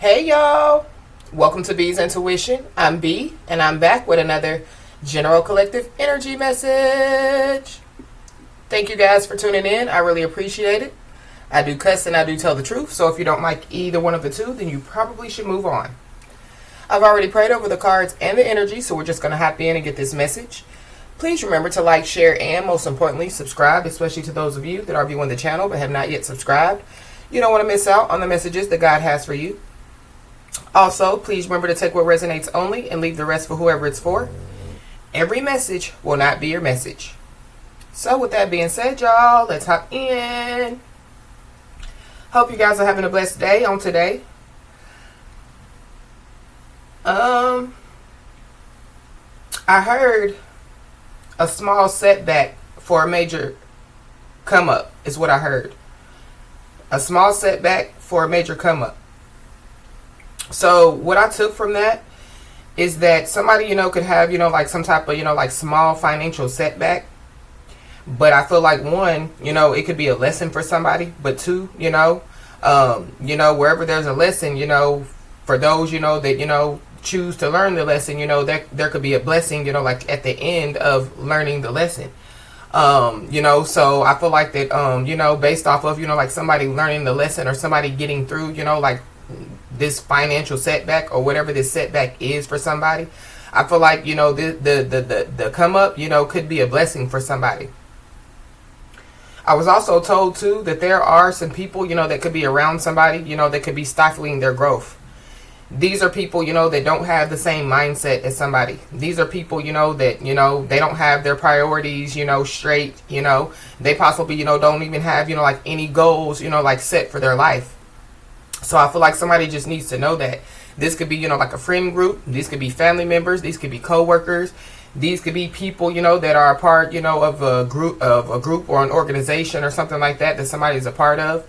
Hey y'all, welcome to B's Intuition. I'm B and I'm back with another General Collective Energy message. Thank you guys for tuning in. I really appreciate it. I do cuss and I do tell the truth, so if you don't like either one of the two, then you probably should move on. I've already prayed over the cards and the energy, so we're just going to hop in and get this message. Please remember to like, share, and most importantly, subscribe, especially to those of you that are viewing the channel but have not yet subscribed. You don't want to miss out on the messages that God has for you. Also, please remember to take what resonates only and leave the rest for whoever it's for. Every message will not be your message. So with that being said, y'all, let's hop in. Hope you guys are having a blessed day on today. I heard a small setback for a major come up is what I heard. A small setback for a major come up. So what I took from that is that somebody, could have, like some type of, like small financial setback. But I feel like one, it could be a lesson for somebody. But two, wherever there's a lesson, for those, that, choose to learn the lesson, there could be a blessing, like at the end of learning the lesson. So I feel like that, based off of, like somebody learning the lesson or somebody getting through, like this financial setback or whatever this setback is for somebody, I feel like, the come up, could be a blessing for somebody. I was also told too that there are some people, that could be around somebody, that could be stifling their growth. These are people, that don't have the same mindset as somebody. These are people, that, they don't have their priorities, straight, they possibly, don't even have, like any goals, like set for their life. So I feel like somebody just needs to know that this could be, like a friend group. These could be family members. These could be co-workers. These could be people, that are a part, of a group or an organization or something like that somebody's a part of.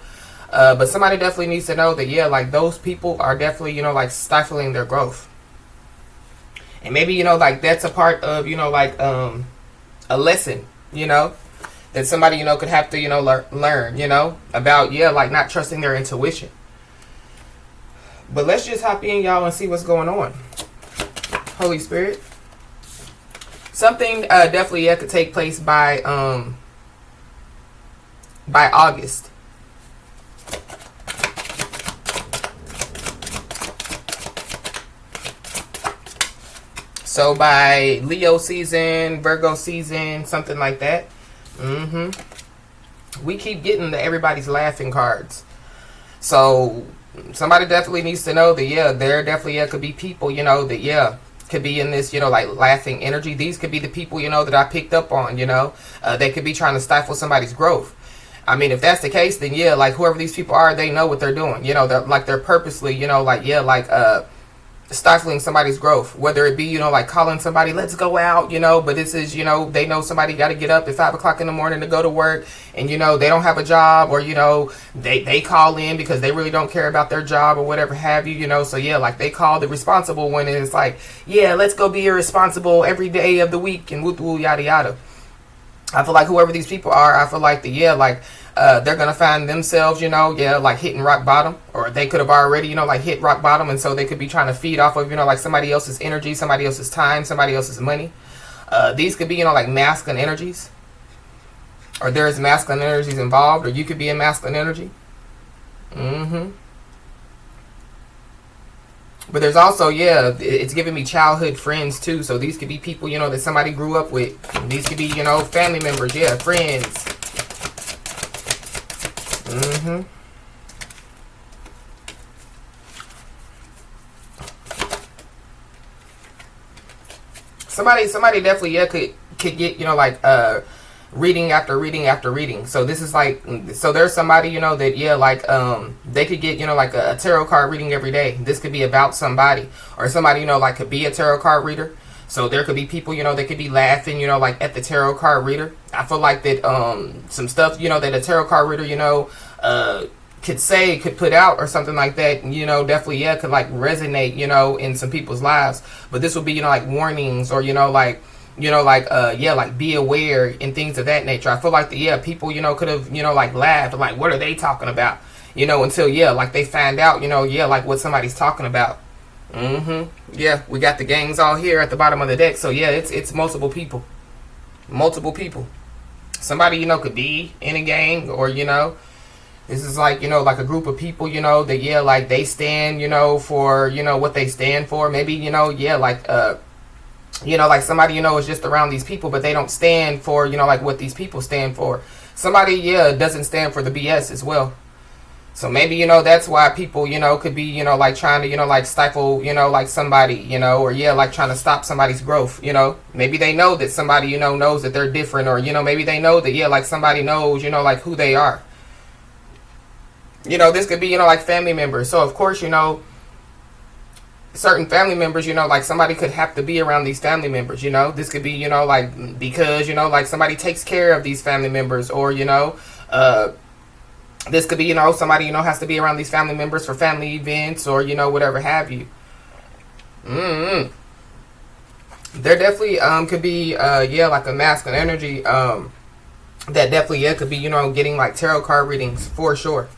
But somebody definitely needs to know that, yeah, like those people are definitely, like stifling their growth. And maybe, like that's a part of, like a lesson, that somebody, could have to, learn, about, yeah, like not trusting their intuition. But let's just hop in, y'all, and see what's going on. Holy Spirit. Something definitely could take place by August. So by Leo season, Virgo season, something like that. We keep getting the everybody's laughing cards. So somebody definitely needs to know that, yeah, there definitely could be people, that, yeah, could be in this, like laughing energy. These could be the people, that I picked up on, they could be trying to stifle somebody's growth. I mean, if that's the case, then yeah, like whoever these people are, they know what they're doing. They're purposely, stifling somebody's growth, whether it be, like calling somebody, let's go out, but this is, they know somebody got to get up at 5 o'clock in the morning to go to work, and, they don't have a job, or, they call in because they really don't care about their job or whatever have you, so yeah, like they call the responsible one, and it's like, yeah, let's go be irresponsible every day of the week, and woo yada yada. I feel like whoever these people are, I feel like they're going to find themselves, like hitting rock bottom, or they could have already, like hit rock bottom. And so they could be trying to feed off of, like somebody else's energy, somebody else's time, somebody else's money. These could be, like masculine energies, or there's masculine energies involved, or you could be in masculine energy. But there's also, yeah, it's giving me childhood friends too. So these could be people, that somebody grew up with. These could be, family members, yeah, friends. Somebody definitely, yeah, could get, like reading after reading after reading. So this is like, so there's somebody, that, yeah, like they could get, like a tarot card reading every day. This could be about somebody, or somebody, like could be a tarot card reader. So there could be people, they could be laughing, like at the tarot card reader. I feel like that some stuff, that a tarot card reader, could put out or something like that, definitely, yeah, could like resonate, in some people's lives. But this would be, like warnings, or, like be aware and things of that nature. I feel like people, could have, like laughed, like, what are they talking about? you know, until, yeah, like they find out, you know, yeah, like what somebody's talking about. Yeah, we got the gangs all here at the bottom of the deck. So yeah, it's multiple people. Multiple people. Somebody, you know, could be in a gang, or, you know, this is like, you know, like a group of people, you know, that, yeah, like they stand, you know, for, you know, what they stand for. Maybe, you know, yeah, like, you know, like somebody, you know, is just around these people, but they don't stand for, you know, like what these people stand for. Somebody, yeah, doesn't stand for the BS as well. So maybe, you know, that's why people, you know, could be, you know, like trying to, you know, like stifle, you know, like somebody, you know, or yeah, like trying to stop somebody's growth, you know. Maybe they know that somebody, you know, knows that they're different, or, you know, maybe they know that, yeah, like somebody knows, you know, like who they are. You know, this could be, you know, like family members. So, of course, you know, certain family members, you know, like somebody could have to be around these family members, you know. This could be, you know, like because, you know, like somebody takes care of these family members, or, you know, this could be, you know, somebody, you know, has to be around these family members for family events, or, you know, whatever have you. There definitely could be, yeah, like a masculine energy that definitely, yeah, could be, you know, getting like tarot card readings for sure.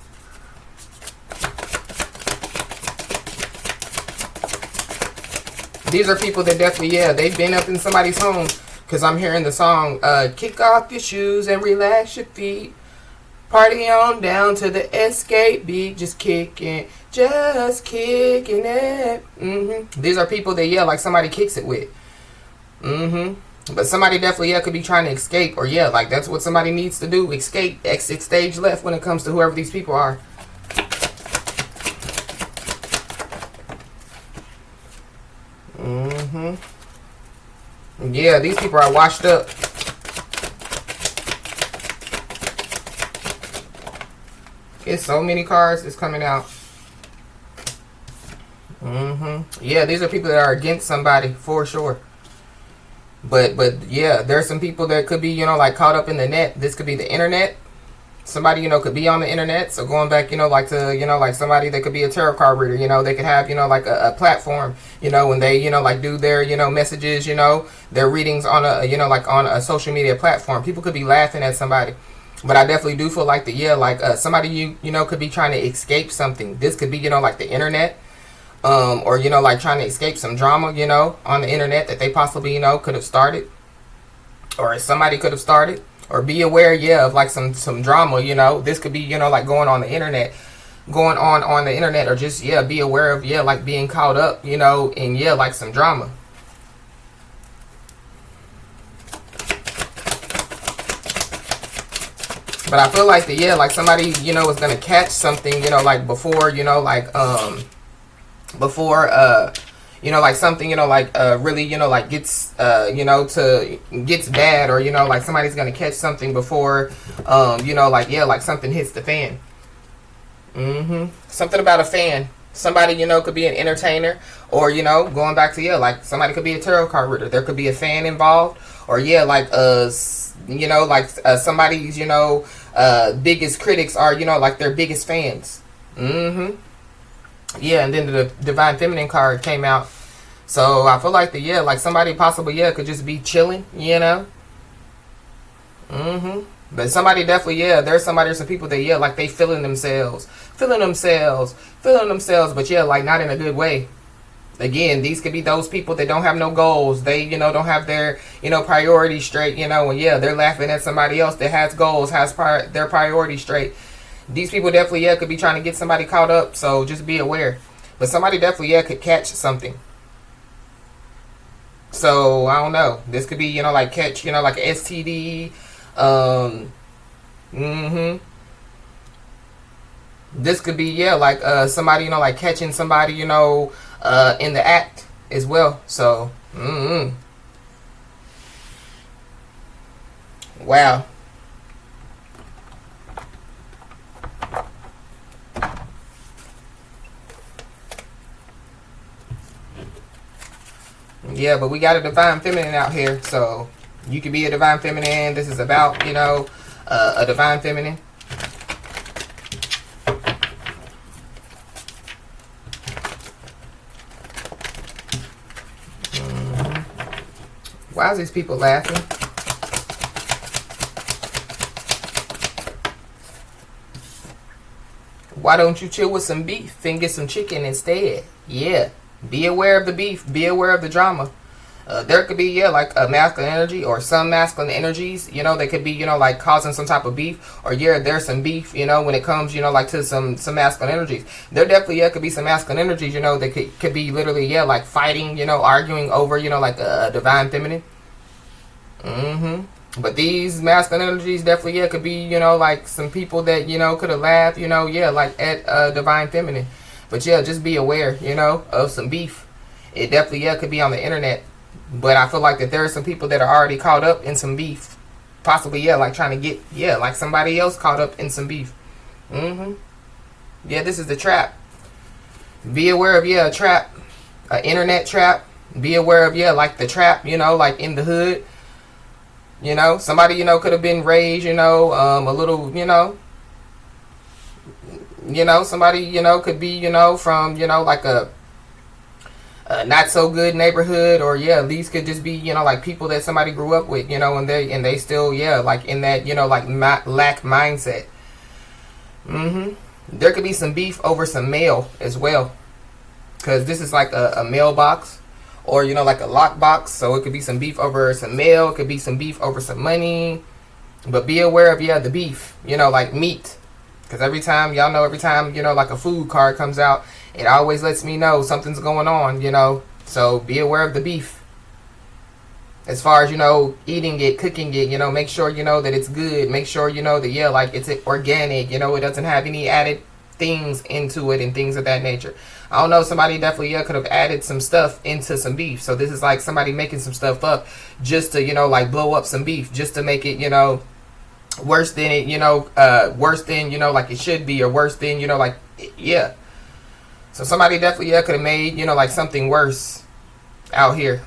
These are people that definitely, yeah, they've been up in somebody's home, because I'm hearing the song, kick off your shoes and relax your feet. Party on down to the escape beat, just kicking it. These are people that, yeah, like somebody kicks it with. But somebody definitely, yeah, could be trying to escape, or yeah, like that's what somebody needs to do, escape, exit stage left when it comes to whoever these people are. Yeah, these people are washed up. It's so many cards that's coming out. Yeah, these are people that are against somebody for sure. But yeah, there's some people that could be, you know, like caught up in the net. This could be the internet. Somebody, you know, could be on the internet. So going back, you know, like to, you know, like somebody that could be a tarot card reader, you know, they could have, you know, like a platform, you know, when they, you know, like do their, you know, messages, you know, their readings on a, you know, like on a social media platform. People could be laughing at somebody. But I definitely do feel like yeah, like somebody, you know, could be trying to escape something. This could be, you know, like the internet, or, you know, like trying to escape some drama, you know, on the internet that they possibly, you know, could have started, or somebody could have started. Or be aware, yeah, of like some drama, you know. This could be, you know, like going on the internet, or just, yeah, be aware of, yeah, like being caught up, you know, in, yeah, like some drama. But I feel like yeah, like somebody, you know, is gonna catch something, you know, like before, you know, like you know, like something, you know, like really, you know, like gets gets bad, or, you know, like somebody's gonna catch something before you know, like, yeah, like something hits the fan. Something about a fan. Somebody, you know, could be an entertainer, or, you know, going back to, yeah, like somebody could be a tarot card reader. There could be a fan involved, or yeah, like you know, like somebody's, you know, biggest critics are, you know, like their biggest fans. Yeah, and then the Divine Feminine card came out. So I feel like yeah, like somebody possibly, yeah, could just be chilling, you know. But somebody definitely, yeah, there's some people that, yeah, like they feeling themselves, but yeah, like not in a good way. Again, these could be those people that don't have no goals. They, you know, don't have their, you know, priorities straight, you know, and yeah, they're laughing at somebody else that has goals, has their priorities straight. These people definitely, yeah, could be trying to get somebody caught up, so just be aware. But somebody definitely, yeah, could catch something. So, I don't know. This could be, you know, like catch, you know, like an STD. This could be, yeah, like somebody, you know, like catching somebody, you know, in the act as well. So, wow. Yeah, but we got a Divine Feminine out here, so you could be a Divine Feminine. This is about, you know, a Divine Feminine. Why is these people laughing? Why don't you chill with some beef and get some chicken instead? Yeah. Be aware of the beef. Be aware of the drama. There could be, yeah, like a masculine energy or some masculine energies, you know, they could be, you know, like causing some type of beef, or yeah, there's some beef, you know, when it comes, you know, like to some masculine energies. There definitely, yeah, could be some masculine energies, you know, that could be literally, yeah, like fighting, you know, arguing over, you know, like a divine feminine. But these masculine energies definitely, yeah, could be, you know, like some people that, you know, could have laughed, you know, yeah, like at divine feminine. But yeah, just be aware, you know, of some beef. It definitely, yeah, could be on the internet. But I feel like that there are some people that are already caught up in some beef. Possibly, yeah, like trying to get, yeah, like somebody else caught up in some beef. Yeah, this is the trap. Be aware of, yeah, a trap. An internet trap. Be aware of, yeah, like the trap, you know, like in the hood. You know, somebody, you know, could have been raised, you know, a little, you know, somebody, you know, could be, you know, from, you know, like a not so good neighborhood, or yeah, these could just be, you know, like people that somebody grew up with, you know, and they still, yeah, like in that, you know, like lack mindset. There could be some beef over some mail as well, because this is like a mailbox, or you know, like a lockbox, so it could be some beef over some mail, it could be some beef over some money. But be aware of, yeah, the beef, you know, like meat, because every time, y'all know, every time, you know, like a food card comes out, it always lets me know something's going on, you know. So be aware of the beef. As far as, you know, eating it, cooking it, you know, make sure, you know, that it's good. Make sure, you know, that, yeah, like it's organic, you know, it doesn't have any added things into it and things of that nature. I don't know, somebody definitely, yeah, could have added some stuff into some beef. So this is like somebody making some stuff up just to, you know, like blow up some beef, just to make it, you know, worse than it, you know, worse than, you know, like it should be, or worse than, you know, like, yeah. So somebody definitely, yeah, could have made, you know, like something worse out here.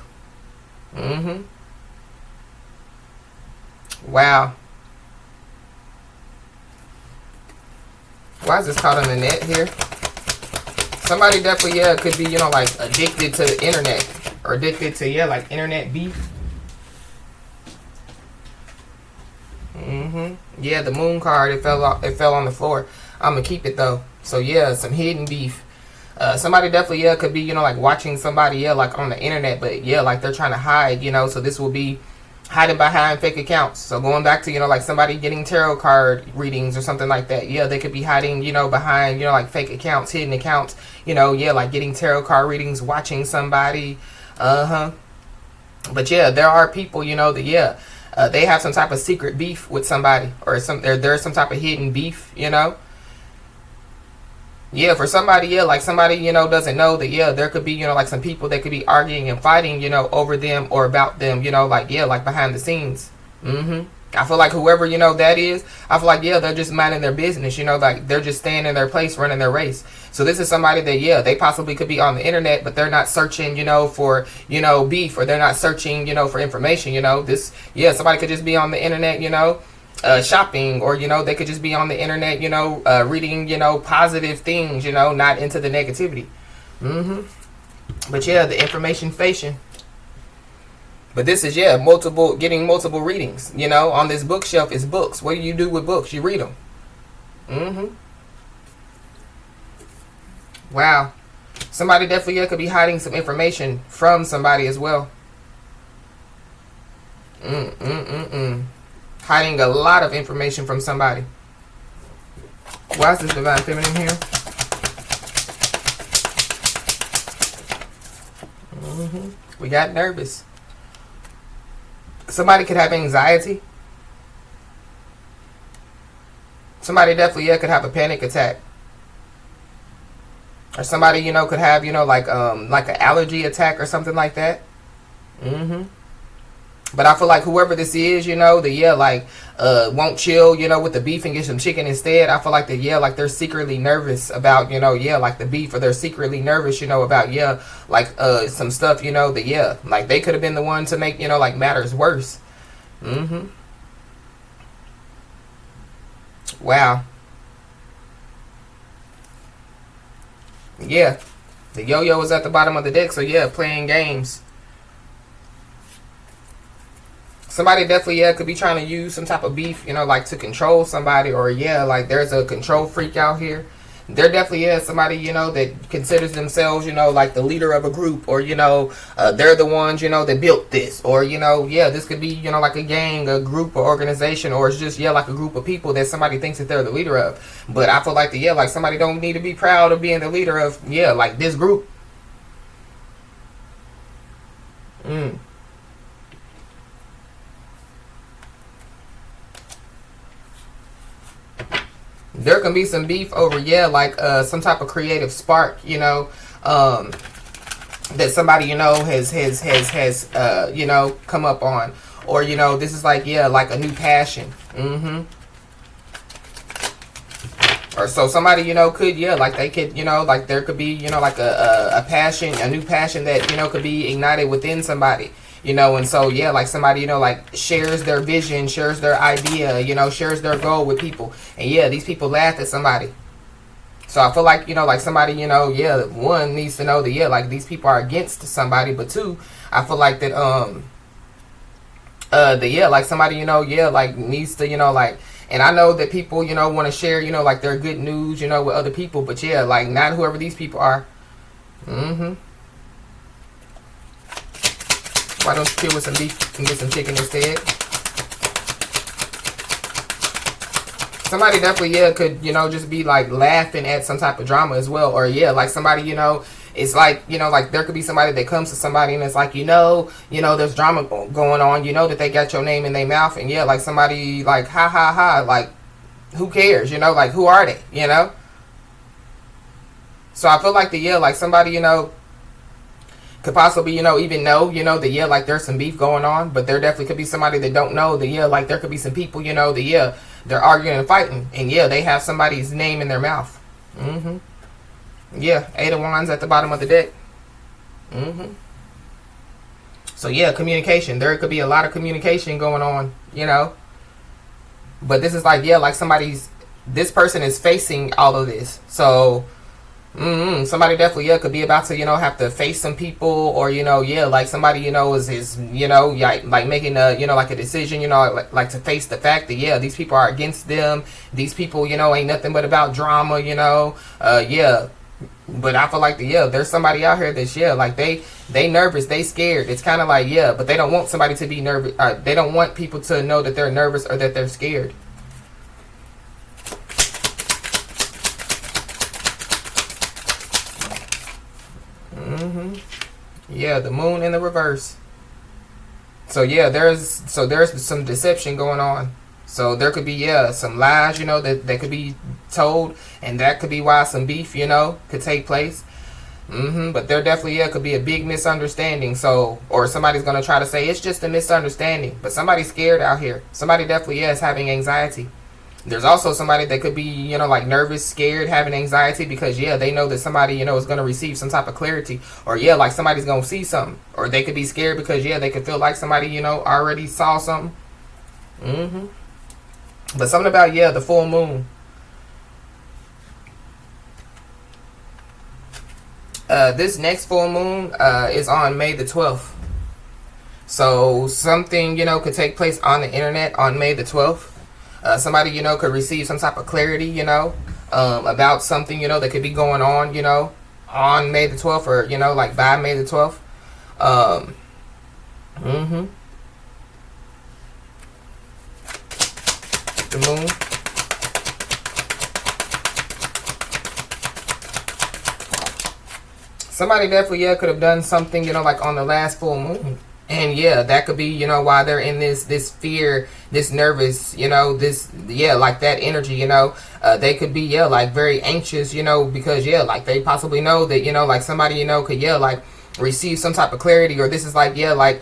Wow. Why is this caught on the net here? Somebody definitely, yeah, could be, you know, like addicted to the internet, or addicted to, yeah, like internet beef. Yeah, the moon card, it fell on the floor. I'm gonna keep it though. So yeah, some hidden beef. Somebody definitely, yeah, could be, you know, like watching somebody, yeah, like on the internet, but yeah, like they're trying to hide, you know, so this will be hiding behind fake accounts. So going back to, you know, like somebody getting tarot card readings or something like that, yeah, they could be hiding, you know, behind, you know, like fake accounts, hidden accounts, you know, yeah, like getting tarot card readings, watching somebody. But yeah, there are people, you know, that, yeah, they have some type of secret beef with somebody, or there's some type of hidden beef, you know. Yeah, for somebody, yeah, like somebody, you know, doesn't know that, yeah, there could be, you know, like some people that could be arguing and fighting, you know, over them or about them, you know, like, yeah, like behind the scenes. I feel like whoever, you know, that is, I feel like, yeah, they're just minding their business, you know, like they're just staying in their place, running their race. So this is somebody that, yeah, they possibly could be on the internet, but they're not searching, you know, for, you know, beef, or they're not searching, you know, for information, you know. This, yeah, somebody could just be on the internet, you know, shopping, or, you know, they could just be on the internet, you know, reading, you know, positive things, you know, not into the negativity. But yeah, the information facing. But this is, yeah, getting multiple readings, you know. On this bookshelf is books. What do you do with books? You read them. Wow. Somebody definitely, yeah, could be hiding some information from somebody as well. Hiding a lot of information from somebody. Why is this divine feminine here? We got nervous. Somebody could have anxiety. Somebody definitely, yeah, could have a panic attack. Or somebody, you know, could have, you know, like an allergy attack or something like that. But I feel like whoever this is, you know, that, yeah, like won't chill, you know, with the beef and get some chicken instead. I feel like that, yeah, like they're secretly nervous about, you know, yeah, like the beef, or they're secretly nervous, you know, about, yeah, like some stuff, you know, that, yeah, like they could have been the one to make, you know, like matters worse. Wow. Yeah, the yo-yo is at the bottom of the deck, so yeah, playing games. Somebody definitely, yeah, could be trying to use some type of beef, you know, like to control somebody, or yeah, like there's a control freak out here there definitely is somebody, that considers themselves, like the leader of a group, or, they're the ones, that built this, or, this could be, like a gang, a group, or organization, or it's just, like a group of people that somebody thinks that they're the leader of. But I feel like like somebody don't need to be proud of being the leader of, like this group. There can be some beef over, like some type of creative spark, that somebody, has come up on. Or, this is like, like a new passion. Or so somebody, could, like they could, like there could be, like a passion, a new passion that, could be ignited within somebody. And so, like somebody, like shares their vision, shares their idea, shares their goal with people. And these people laugh at somebody. So I feel like, like somebody, one needs to know that, like these people are against somebody. But two, I feel like that, like somebody, like needs to, like, and I know that people, want to share, like their good news, with other people. But like not whoever these people are. Why don't you kill with some beef and get some chicken instead? Somebody definitely, could, just be like laughing at some type of drama as well. Or like somebody, it's like, like there could be somebody that comes to somebody and it's like, there's drama going on, that they got your name in their mouth. And like somebody like, ha ha ha, like who cares, like who are they, So I feel like like somebody, could possibly, even know, that, like there's some beef going on. But there definitely could be somebody that don't know that, like there could be some people, that, they're arguing and fighting. And, they have somebody's name in their mouth. Eight of Wands at the bottom of the deck. So, communication. There could be a lot of communication going on, But this is like, like this person is facing all of this. So, somebody definitely, could be about to, have to face some people, or, like somebody, is like making a, like a decision, like to face the fact that, these people are against them. These people, ain't nothing but about drama, But I feel like there's somebody out here that's, like they nervous, they scared. It's kind of like, but they don't want somebody to be nervous. They don't want people to know that they're nervous or that they're scared. The moon in the reverse. So there's some deception going on. So there could be some lies, that could be told, and that could be why some beef, could take place. But there definitely could be a big misunderstanding. So, or somebody's gonna try to say it's just a misunderstanding, but somebody's scared out here. Somebody definitely is having anxiety. There's also somebody that could be, like nervous, scared, having anxiety because, they know that somebody, is going to receive some type of clarity. Or, like somebody's going to see something. Or they could be scared because, they could feel like somebody, already saw something. But something about, the full moon. This next full moon is on May the 12th. So something, could take place on the internet on May the 12th. Somebody, could receive some type of clarity, about something, that could be going on, on May the 12th, or, like by May the 12th. The moon. Somebody definitely, could have done something, like on the last full moon. And that could be, why they're in this fear, this nervous, this, like that energy, they could be, like very anxious, because, like they possibly know that, like somebody, could, like receive some type of clarity, or this is like, like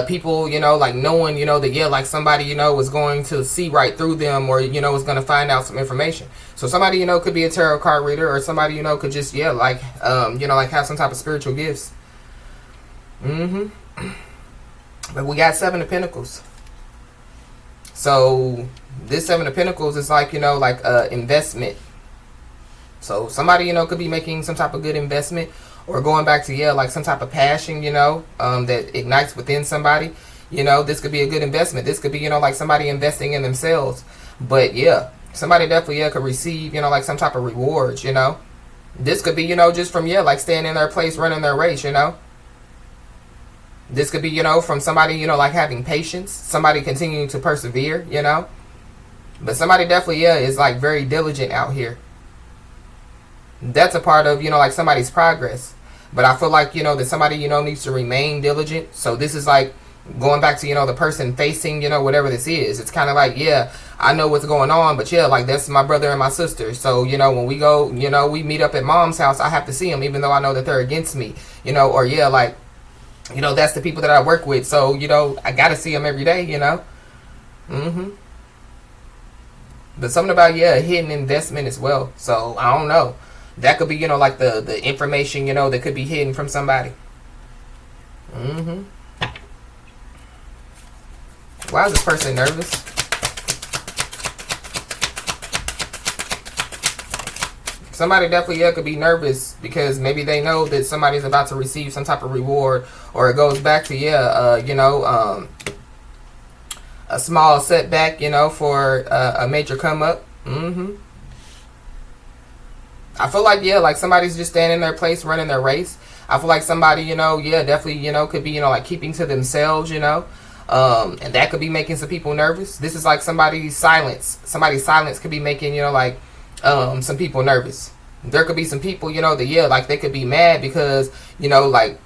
people, like knowing, that, like somebody, is going to see right through them, or, is going to find out some information. So somebody, could be a tarot card reader, or somebody, could just, like, like have some type of spiritual gifts. But we got Seven of Pentacles. So this Seven of Pentacles is like, like investment. So somebody, could be making some type of good investment, or going back to, like some type of passion, that ignites within somebody. This could be a good investment. This could be, like somebody investing in themselves. But Somebody definitely, yeah, could receive, you know, like some type of rewards, you know. This could be, you know, just from, yeah, like staying in their place, running their race, you know. This could be, you know, from somebody, you know, like having patience, somebody continuing to persevere, you know. But somebody definitely, yeah, is like very diligent out here. That's a part of, you know, like somebody's progress. But I feel like, you know, that somebody, you know, needs to remain diligent. So this is like going back to, you know, the person facing, you know, whatever this is. It's kind of like, yeah, I know what's going on, but yeah, like that's my brother and my sister. So, you know, when we go, you know, we meet up at mom's house, I have to see them, even though I know that they're against me, you know, or yeah, like, you know, that's the people that I work with. So, you know, I got to see them every day, you know. But something about, yeah, hidden investment as well. So, I don't know. That could be, you know, like the information, you know, that could be hidden from somebody. Why is this person nervous? Somebody definitely, yeah, could be nervous because maybe they know that somebody's about to receive some type of reward, or it goes back to, yeah, you know, a small setback, you know, for a major come up. I feel like, yeah, like somebody's just standing in their place, running their race. I feel like somebody, you know, yeah, definitely, you know, could be, you know, like keeping to themselves, you know. And that could be making some people nervous. This is like somebody's silence. Somebody's silence could be making, you know, like some people nervous. There could be some people, you know, that, yeah, like they could be mad because, you know, like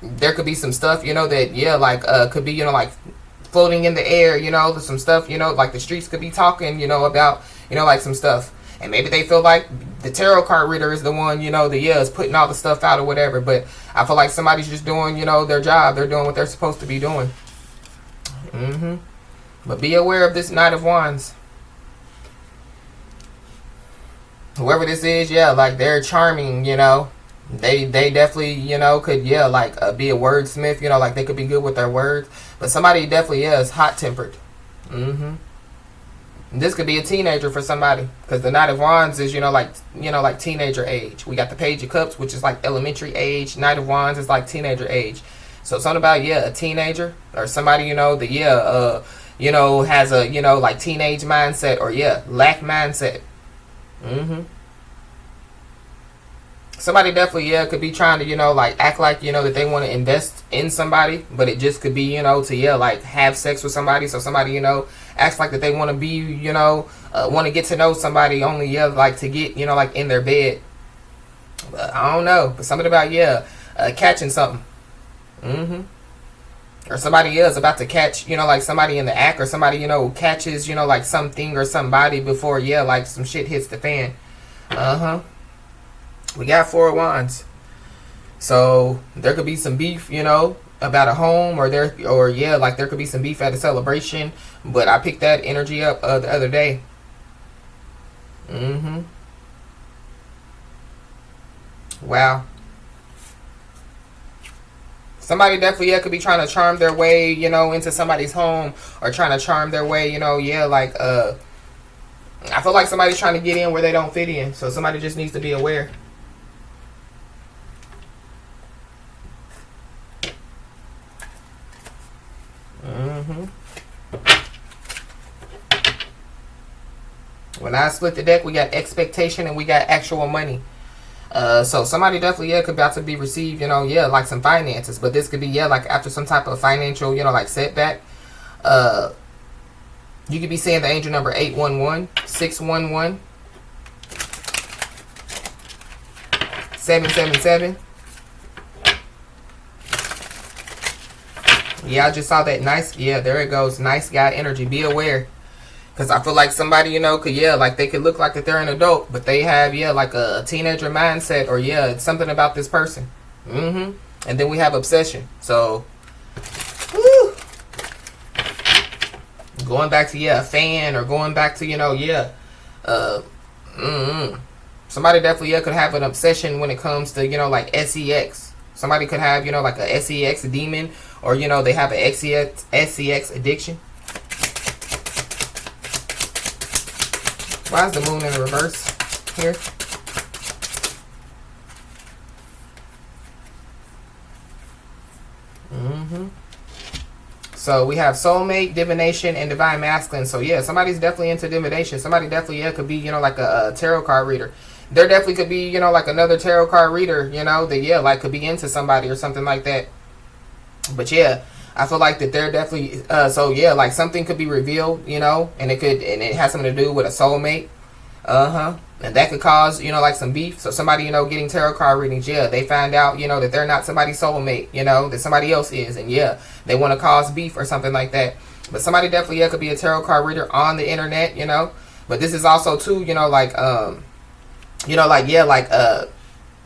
there could be some stuff, you know, that, yeah, like could be, you know, like floating in the air, you know, some stuff, you know, like the streets could be talking, you know, about, you know, like some stuff. And maybe they feel like the tarot card reader is the one, you know, that, yeah, is putting all the stuff out or whatever. But I feel like somebody's just doing, you know, their job. They're doing what they're supposed to be doing. But be aware of this Knight of Wands. Whoever this is, yeah, like they're charming, you know. They definitely, you know, could, yeah, like be a wordsmith, you know, like they could be good with their words. But somebody definitely, yeah, is hot-tempered. This could be a teenager for somebody, because the Knight of Wands is, you know, like teenager age. We got the Page of Cups, which is like elementary age. Knight of Wands is like teenager age. So something about, yeah, a teenager or somebody, you know, that, yeah, you know, has a, you know, like teenage mindset, or yeah, lack mindset. Somebody definitely, yeah, could be trying to, you know, like act like, you know, that they want to invest in somebody, but it just could be, you know, to, yeah, like have sex with somebody. So somebody, you know, acts like that they want to be, you know, want to get to know somebody only, yeah, like to get, you know, like in their bed. But I don't know, but something about, yeah, catching something. Or somebody else about to catch, you know, like somebody in the act, or somebody, you know, catches, you know, like something or somebody before, yeah, like some shit hits the fan. We got 4 of Wands. So there could be some beef, you know, about a home, or yeah, like there could be some beef at a celebration. But I picked that energy up the other day. Wow. Somebody definitely, yeah, could be trying to charm their way, you know, into somebody's home, or trying to charm their way, you know, yeah, like I feel like somebody's trying to get in where they don't fit in. So somebody just needs to be aware. When I split the deck, we got expectation and we got actual money. So somebody definitely, yeah, could about to be received, you know, yeah, like some finances. But this could be, yeah, like after some type of financial, you know, like setback. You could be seeing the angel number 811, 611, 777. Yeah, I just saw that nice. Yeah, there it goes. Nice guy energy. Be aware. Because I feel like somebody, you know, could, yeah, like they could look like that they're an adult, but they have, yeah, like a teenager mindset, or yeah, it's something about this person. And then we have obsession. So, woo. Going back to, yeah, a fan, or going back to, you know, yeah, somebody definitely, yeah, could have an obsession when it comes to, you know, like sex. Somebody could have, you know, like a sex demon, or, you know, they have a sex addiction. Why is the moon in reverse here? So we have soulmate, divination, and divine masculine. So yeah, somebody's definitely into divination. Somebody definitely, yeah, could be, you know, like a tarot card reader. There definitely could be, you know, like another tarot card reader, you know, that, yeah, like could be into somebody or something like that. But yeah, I feel like that they're definitely, so yeah, like something could be revealed, you know, and it has something to do with a soulmate. And that could cause, you know, like some beef. So somebody, you know, getting tarot card readings, yeah, they find out, you know, that they're not somebody's soulmate, you know, that somebody else is. And yeah, they want to cause beef or something like that. But somebody definitely, yeah, could be a tarot card reader on the internet, you know. But this is also too, you know, like, you know, like, yeah, like,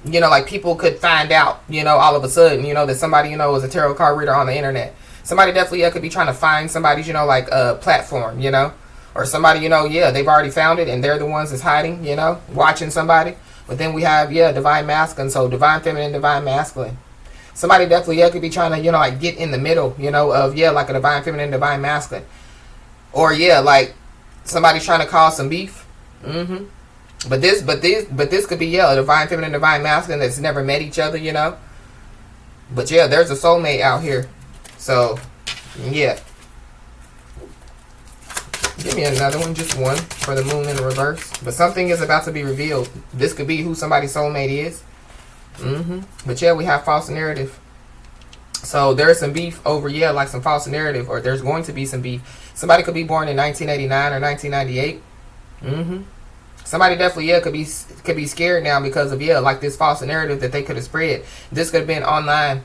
you know, like people could find out, you know, all of a sudden, you know, that somebody, you know, is a tarot card reader on the internet. Somebody definitely, yeah, could be trying to find somebody's, you know, like platform, you know. Or somebody, you know, yeah, they've already found it and they're the ones that's hiding, you know, watching somebody. But then we have, yeah, divine masculine. So divine feminine, divine masculine. Somebody definitely, yeah, could be trying to, you know, like get in the middle, you know, of, yeah, like a divine feminine, divine masculine. Or, yeah, like somebody's trying to cause some beef. But this could be, yeah, a divine feminine, divine masculine that's never met each other, you know. But yeah, there's a soulmate out here. So, yeah. Give me another one, just one, for the moon in the reverse. But something is about to be revealed. This could be who somebody's soulmate is. But yeah, we have false narrative. So there's some beef over, yeah, like some false narrative, or there's going to be some beef. Somebody could be born in 1989 or 1998. Somebody definitely, yeah, could be scared now because of, yeah, like this false narrative that they could have spread. This could have been online.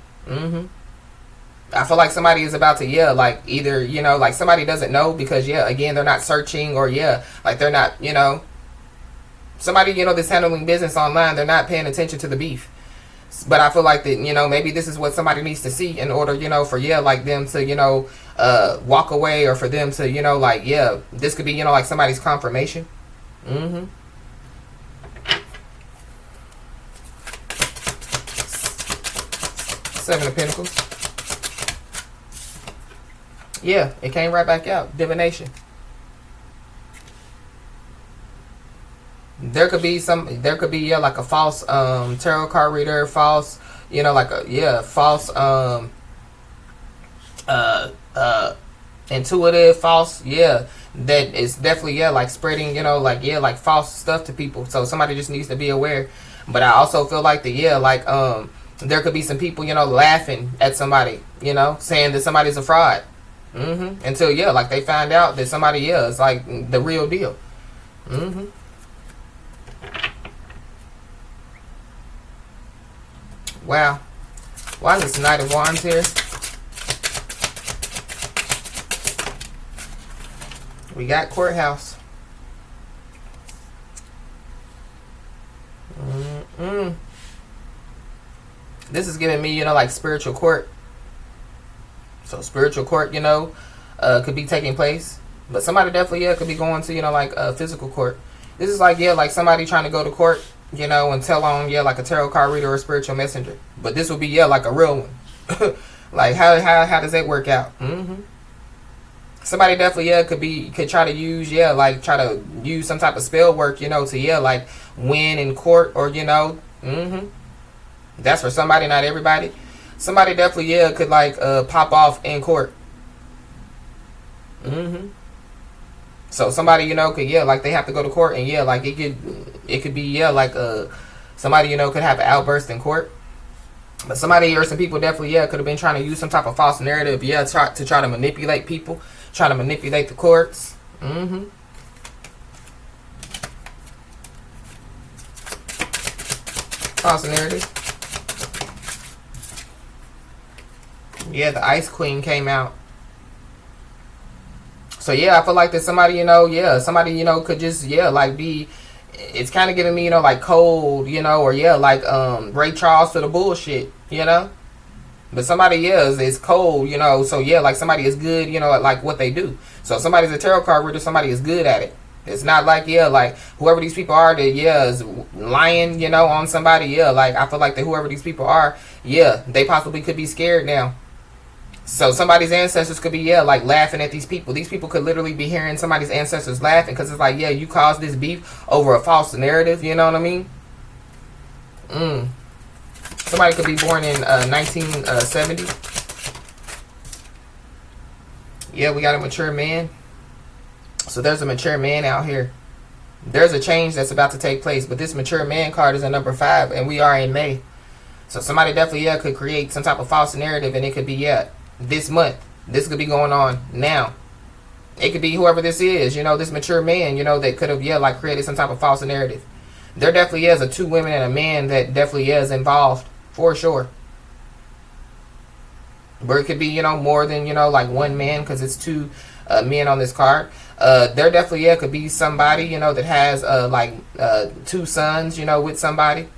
I feel like somebody is about to, yeah, like either, you know, like somebody doesn't know because, yeah, again, they're not searching, or, yeah, like they're not, you know, somebody, you know, that's handling business online, they're not paying attention to the beef. But I feel like that, you know, maybe this is what somebody needs to see in order, you know, for, yeah, like them to, you know, walk away, or for them to, you know, like, yeah, this could be, you know, like somebody's confirmation. Seven of Pentacles. Yeah, it came right back out. Divination. There could be yeah, like a false tarot card reader, false, you know, like a, yeah, false intuitive, false, yeah, that is definitely, yeah, like spreading, you know, like, yeah, like false stuff to people. So somebody just needs to be aware. But I also feel like that, yeah, like there could be some people, you know, laughing at somebody, you know, saying that somebody's a fraud. Until, yeah, like they find out that somebody, yeah, is like the real deal. Wow. Why is this Knight of Wands here? We got courthouse. This is giving me, you know, like spiritual court. So spiritual court, you know, could be taking place. But somebody definitely, yeah, could be going to, you know, like physical court. This is like, yeah, like somebody trying to go to court, you know, and tell on, yeah, like a tarot card reader or a spiritual messenger. But this would be, yeah, like a real one. Like how does that work out? Somebody definitely, yeah, could try to use, yeah, like try to use some type of spell work, you know, to, yeah, like win in court, or, you know, that's for somebody, not everybody. Somebody definitely, yeah, could like pop off in court. So somebody, you know, could, yeah, like they have to go to court, and yeah, like it could be, yeah, like somebody, you know, could have an outburst in court. But somebody or some people definitely, yeah, could have been trying to use some type of false narrative, yeah, try to manipulate people, trying to manipulate the courts. False narrative. Yeah, the Ice Queen came out. So yeah, I feel like that somebody, you know, yeah, somebody, you know, could just, yeah, like be, it's kind of giving me, you know, like cold, you know, or yeah, like Ray Charles to the bullshit, you know. But somebody, yeah, is cold, you know. So yeah, like somebody is good, you know, at like what they do. So if somebody's a tarot card reader, somebody is good at it. It's not like, yeah, like whoever these people are that, yeah, is lying, you know, on somebody. Yeah, like I feel like that whoever these people are, yeah, they possibly could be scared now. So somebody's ancestors could be, yeah, like laughing at these people. These people could literally be hearing somebody's ancestors laughing because it's like, yeah, you caused this beef over a false narrative. You know what I mean? Somebody could be born in 1970. Yeah, we got a mature man. So there's a mature man out here. There's a change that's about to take place. But this mature man card is a number 5. And we are in May. So somebody definitely, yeah, could create some type of false narrative. And it could be, yeah, this month. This could be going on now. It could be whoever this is, you know, this mature man, you know, that could have, yeah, like created some type of false narrative. There definitely is a 2 women and a man that definitely is involved. For sure. Where it could be, you know, more than, you know, like 1 man, because it's 2 men on this card. There definitely, yeah, could be somebody, you know, that has like 2 sons, you know, with somebody.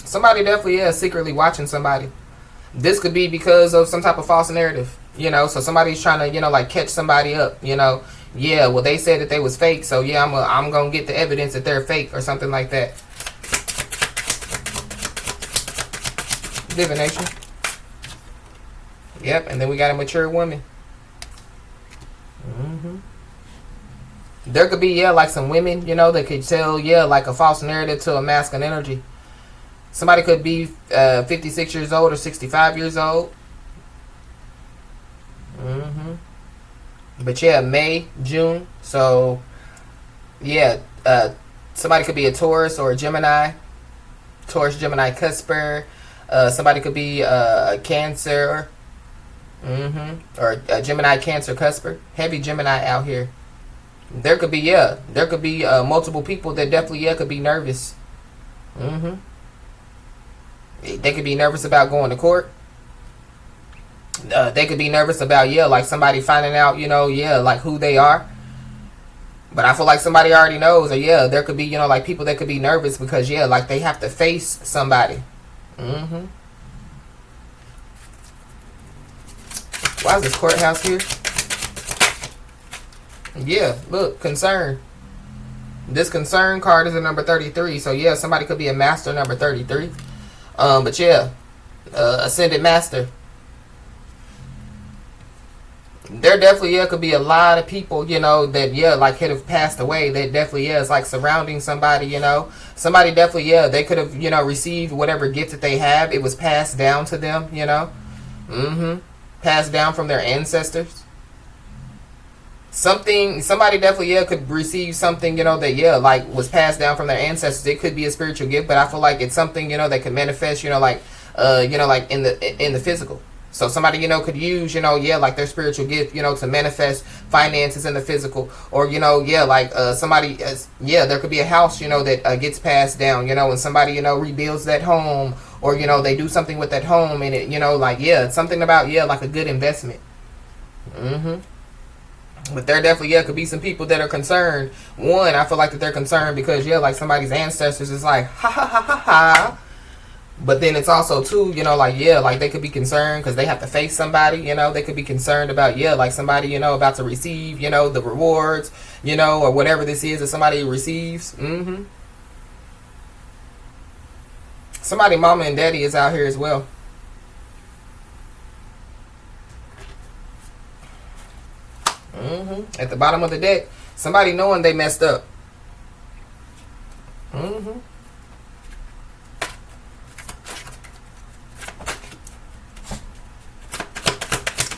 Somebody definitely, yeah, secretly watching somebody. This could be because of some type of false narrative, you know. So somebody's trying to, you know, like catch somebody up, you know. Yeah, well, they said that they was fake, so yeah, I'm gonna get the evidence that they're fake or something like that. Divination. Yep, and then we got a mature woman. There could be, yeah, like some women, you know, that could tell, yeah, like a false narrative to a masculine energy. Somebody could be 56 years old or 65 years old. But yeah, May, June. So, yeah, somebody could be a Taurus or a Gemini. Taurus, Gemini, Cusper. Somebody could be a Cancer. Or a Gemini, Cancer, Cusper. Heavy Gemini out here. There could be, yeah, there could be multiple people that definitely, yeah, could be nervous. They could be nervous about going to court. They could be nervous about, yeah, like somebody finding out, you know, yeah, like who they are. But I feel like somebody already knows. Or yeah, there could be, you know, like people that could be nervous because, yeah, like they have to face somebody. Why is this courthouse here? Yeah, look, concern. This concern card is a number 33. So yeah, somebody could be a master number 33. But yeah, ascended master. There definitely, yeah, could be a lot of people, you know, that, yeah, like could have passed away. That definitely, yeah, is like surrounding somebody, you know. Somebody definitely, yeah, they could have, you know, received whatever gift that they have. It was passed down to them, you know. Passed down from their ancestors. Somebody definitely, yeah, could receive something, you know, that, yeah, like was passed down from their ancestors. It could be a spiritual gift, but I feel like it's something, you know, that could manifest, you know, like in the physical. So somebody, you know, could use, you know, yeah, like their spiritual gift, you know, to manifest finances in the physical. Or, you know, yeah, like somebody, yeah, there could be a house, you know, that gets passed down, you know, and somebody, you know, rebuilds that home. Or, you know, they do something with that home and it, you know, like, yeah, it's something about, yeah, like a good investment. But there definitely, yeah, could be some people that are concerned. One, I feel like that they're concerned because, yeah, like somebody's ancestors is like, ha ha ha ha ha. But then it's also, too, you know, like, yeah, like they could be concerned because they have to face somebody, you know. They could be concerned about, yeah, like somebody, you know, about to receive, you know, the rewards, you know, or whatever this is that somebody receives. Somebody, mama and daddy is out here as well. At the bottom of the deck, somebody knowing they messed up.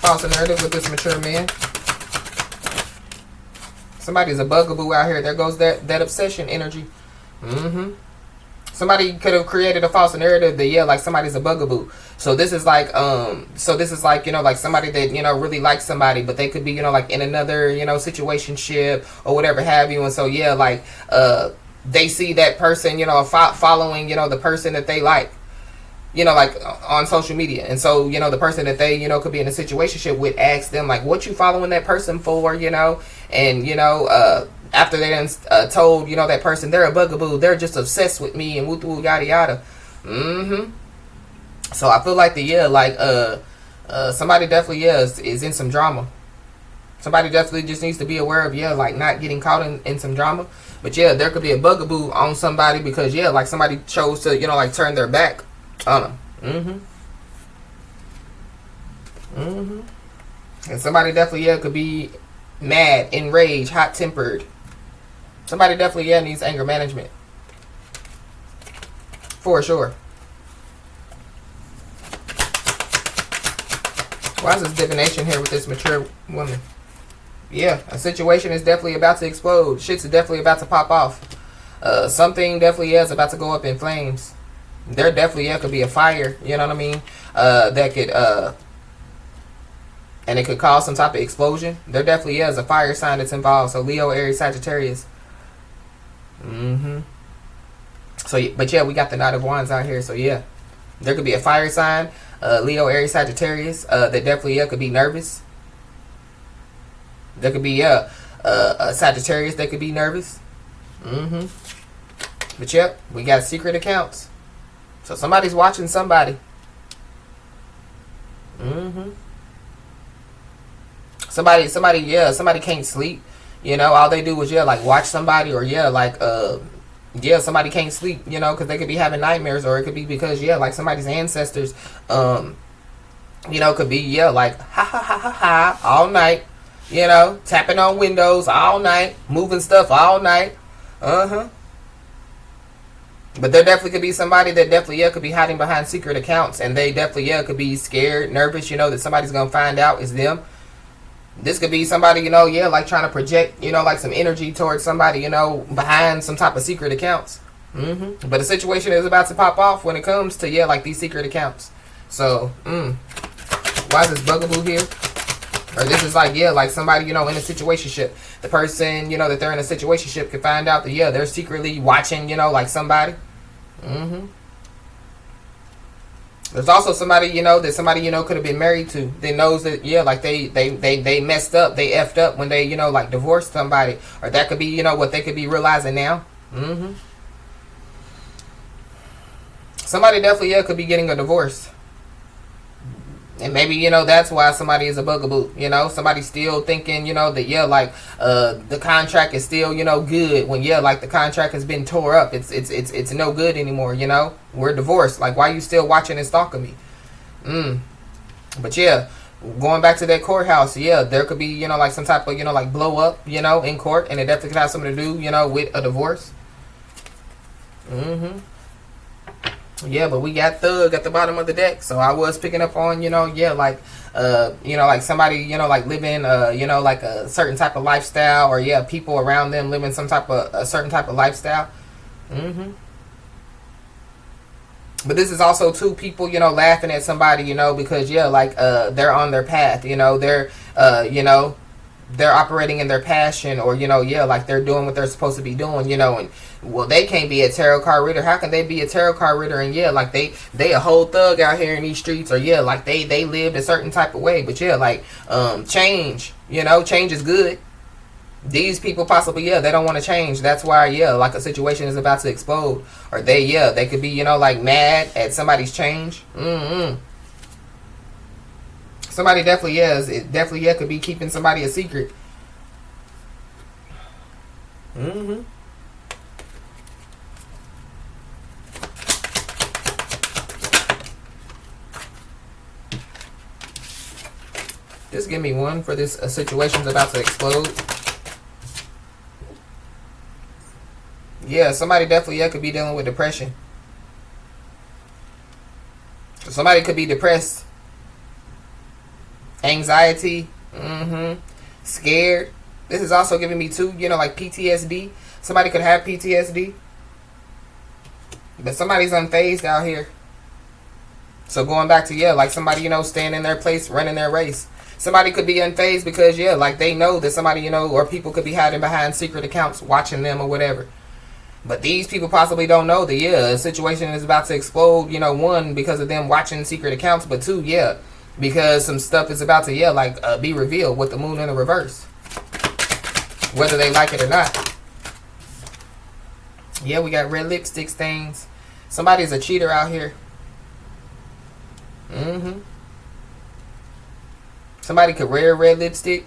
False narrative with this mature man. Somebody's a bugaboo out here. There goes that obsession energy. Somebody could have created a false narrative that, yeah, like somebody's a bugaboo. So this is like, you know, like somebody that, you know, really likes somebody, but they could be, you know, like in another, you know, situationship or whatever have you. And so, yeah, like, they see that person, you know, following, you know, the person that they like, you know, like on social media. And so, you know, the person that they, you know, could be in a situationship with asks them, like, what you following that person for, you know? And, you know, after they done told, you know, that person they're a bugaboo, they're just obsessed with me and woo woo yada yada. So I feel like somebody definitely, yeah, is in some drama. Somebody definitely just needs to be aware of, yeah, like not getting caught in some drama. But yeah, there could be a bugaboo on somebody because, yeah, like somebody chose to, you know, like turn their back on them. And somebody definitely, yeah, could be mad, enraged, hot-tempered. Somebody definitely, yeah, needs anger management. For sure. Why is this divination here with this mature woman? Yeah, a situation is definitely about to explode. Shit's definitely about to pop off. Something definitely is about to go up in flames. There definitely, yeah, could be a fire, you know what I mean? That could, and it could cause some type of explosion. There definitely is a fire sign that's involved. So Leo, Aries, Sagittarius. So, but yeah, we got the Knight of Wands out here. So yeah, there could be a fire sign. Leo, Aries, Sagittarius. That definitely, yeah, could be nervous. There could be, a Sagittarius that could be nervous. But yep, we got secret accounts. So somebody's watching somebody. Somebody, yeah, somebody can't sleep. You know, all they do is, yeah, like watch somebody, or yeah, like, yeah, somebody can't sleep, you know, because they could be having nightmares, or it could be because, yeah, like somebody's ancestors, you know, could be, yeah, like, ha ha ha ha ha, all night, you know, tapping on windows all night, moving stuff all night. But there definitely could be somebody that definitely, yeah, could be hiding behind secret accounts, and they definitely, yeah, could be scared, nervous, you know, that somebody's going to find out it's them. This could be somebody, you know, yeah, like trying to project, you know, like some energy towards somebody, you know, behind some type of secret accounts. But the situation is about to pop off when it comes to, yeah, like these secret accounts. So, why is this bugaboo here? Or this is like, yeah, like somebody, you know, in a situationship. The person, you know, that they're in a situationship could find out that, yeah, they're secretly watching, you know, like somebody. There's also somebody, you know, that somebody, you know, could have been married to, that knows that, yeah, like they messed up, they effed up when they, you know, like divorced somebody. Or that could be, you know, what they could be realizing now. Somebody definitely, yeah, could be getting a divorce. And maybe, you know, that's why somebody is a bugaboo, you know. Somebody's still thinking, you know, that, yeah, like, the contract is still, you know, good. When, yeah, like, the contract has been tore up. It's no good anymore, you know. We're divorced. Like, why are you still watching and stalking me? But, yeah, going back to that courthouse, yeah, there could be, you know, like, some type of, you know, like, blow up, you know, in court. And it definitely could have something to do, you know, with a divorce. Yeah, but we got Thug at the bottom of the deck. So I was picking up on, you know, yeah, like, you know, like somebody, you know, like living, you know, like a certain type of lifestyle, or, yeah, people around them living some type of, a certain type of lifestyle. But this is also two people, you know, laughing at somebody, you know, because, yeah, like, they're on their path, you know, they're, you know, they're operating in their passion, or, you know, yeah, like they're doing what they're supposed to be doing, you know. And well, they can't be a tarot card reader. How can they be a tarot card reader? And yeah, like they a whole thug out here in these streets, or yeah, like they lived a certain type of way. But yeah, like, change, you know, change is good. These people possibly, yeah, they don't want to change. That's why, yeah, like a situation is about to explode, or they, yeah, they could be, you know, like mad at somebody's change. Somebody definitely is. It definitely, yeah, could be keeping somebody a secret. Just give me one for this situation's about to explode. Yeah, somebody definitely, yeah, could be dealing with depression. Somebody could be depressed. Anxiety, scared. This is also giving me too, you know, like PTSD. Somebody could have PTSD, but somebody's unfazed out here. So going back to, yeah, like somebody, you know, staying in their place, running their race. Somebody could be unfazed because, yeah, like they know that somebody, you know, or people could be hiding behind secret accounts, watching them or whatever. But these people possibly don't know that, yeah, a situation is about to explode, you know, one, because of them watching secret accounts, but two, yeah, because some stuff is about to, yeah, like, be revealed with the moon in the reverse. Whether they like it or not. Yeah, we got red lipstick stains. Somebody's a cheater out here. Somebody could wear red lipstick.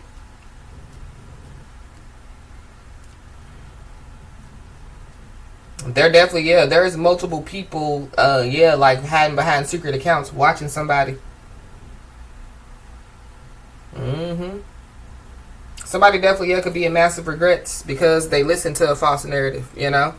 They're definitely, yeah, there's multiple people, yeah, like hiding behind secret accounts, watching somebody. Somebody definitely, yeah, could be in massive regrets because they listened to a false narrative, you know?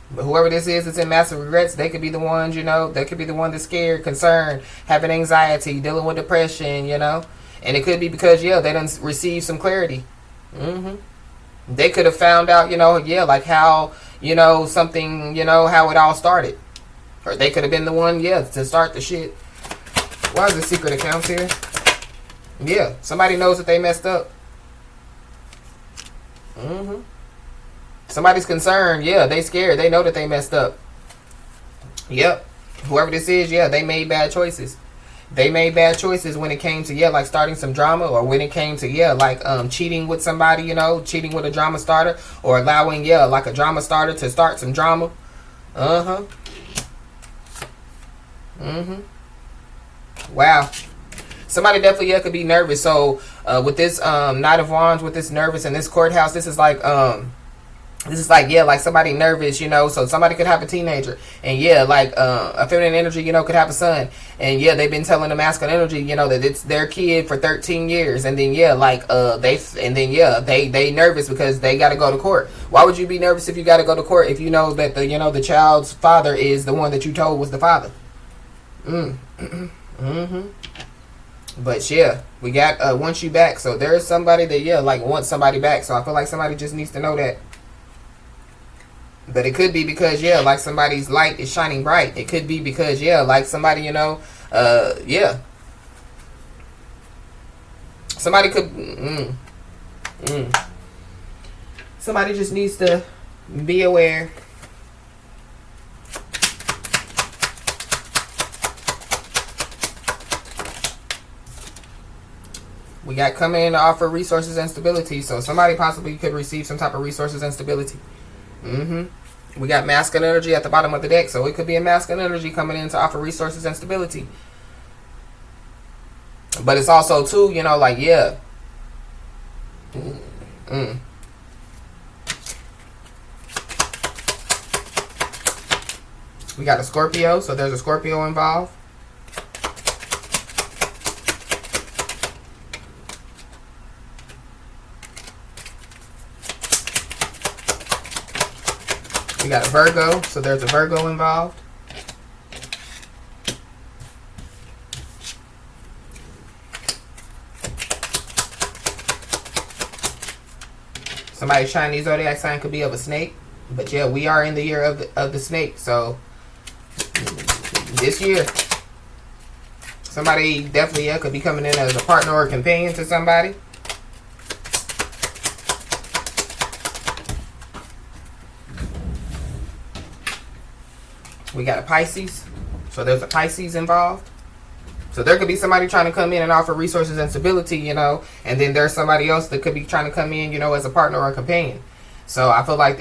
But whoever this is that's in massive regrets, they could be the ones, you know, they could be the one that's scared, concerned, having anxiety, dealing with depression, you know? And it could be because, yeah, they done received some clarity. They could have found out, you know, yeah, like how, you know, something, you know, how it all started. Or they could have been the one, yeah, to start the shit. Why is the secret accounts here? Yeah, somebody knows that they messed up. Somebody's concerned, yeah, they scared, they know that they messed up. Yep, whoever this is, yeah, they made bad choices. They made bad choices when it came to, yeah, like starting some drama, or when it came to, yeah, like cheating with somebody, you know, cheating with a drama starter, or allowing, yeah, like a drama starter to start some drama. Wow. Somebody definitely, yeah, could be nervous. So with this Knight of Wands, with this nervous in this courthouse, this is like yeah, like somebody nervous, you know. So somebody could have a teenager, and yeah, like a feminine energy, you know, could have a son, and yeah, they've been telling the masculine energy, you know, that it's their kid for 13 years, and then yeah, like they nervous because they got to go to court. Why would you be nervous if you got to go to court if you know that the child's father is the one that you told was the father? But yeah, we got want you back. So there's somebody that, yeah, like wants somebody back. So I feel like somebody just needs to know that. But it could be because, yeah, like somebody's light is shining bright. It could be because, yeah, like somebody, you know, yeah. Somebody could, somebody just needs to be aware. We got coming in to offer resources and stability. So somebody possibly could receive some type of resources and stability. We got masculine energy at the bottom of the deck. So it could be a masculine energy coming in to offer resources and stability. But it's also, too, you know, like, yeah. We got a Scorpio. So there's a Scorpio involved. We got a Virgo, so there's a Virgo involved. Somebody's Chinese zodiac sign could be of a snake. But yeah, we are in the year of the snake. So this year, somebody definitely, yeah, could be coming in as a partner or a companion to somebody. We got a Pisces. So there's a Pisces involved. So there could be somebody trying to come in and offer resources and stability, you know. And then there's somebody else that could be trying to come in, you know, as a partner or a companion. So I feel like,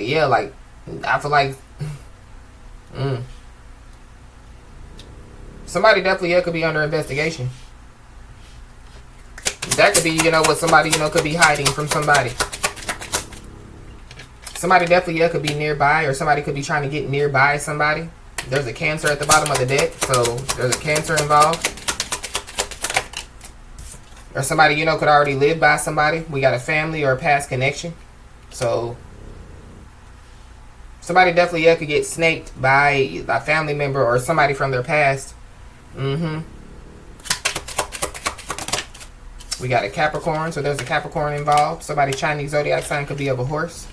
somebody definitely, yeah, could be under investigation. That could be, you know, what somebody, you know, could be hiding from somebody. Somebody definitely, yeah, could be nearby, or somebody could be trying to get nearby somebody. There's a Cancer at the bottom of the deck, so there's a Cancer involved. Or somebody, you know, could already live by somebody. We got a family or a past connection. So somebody definitely, yeah, could get snaked by a family member or somebody from their past. We got a Capricorn, so there's a Capricorn involved. Somebody Chinese zodiac sign could be of a horse.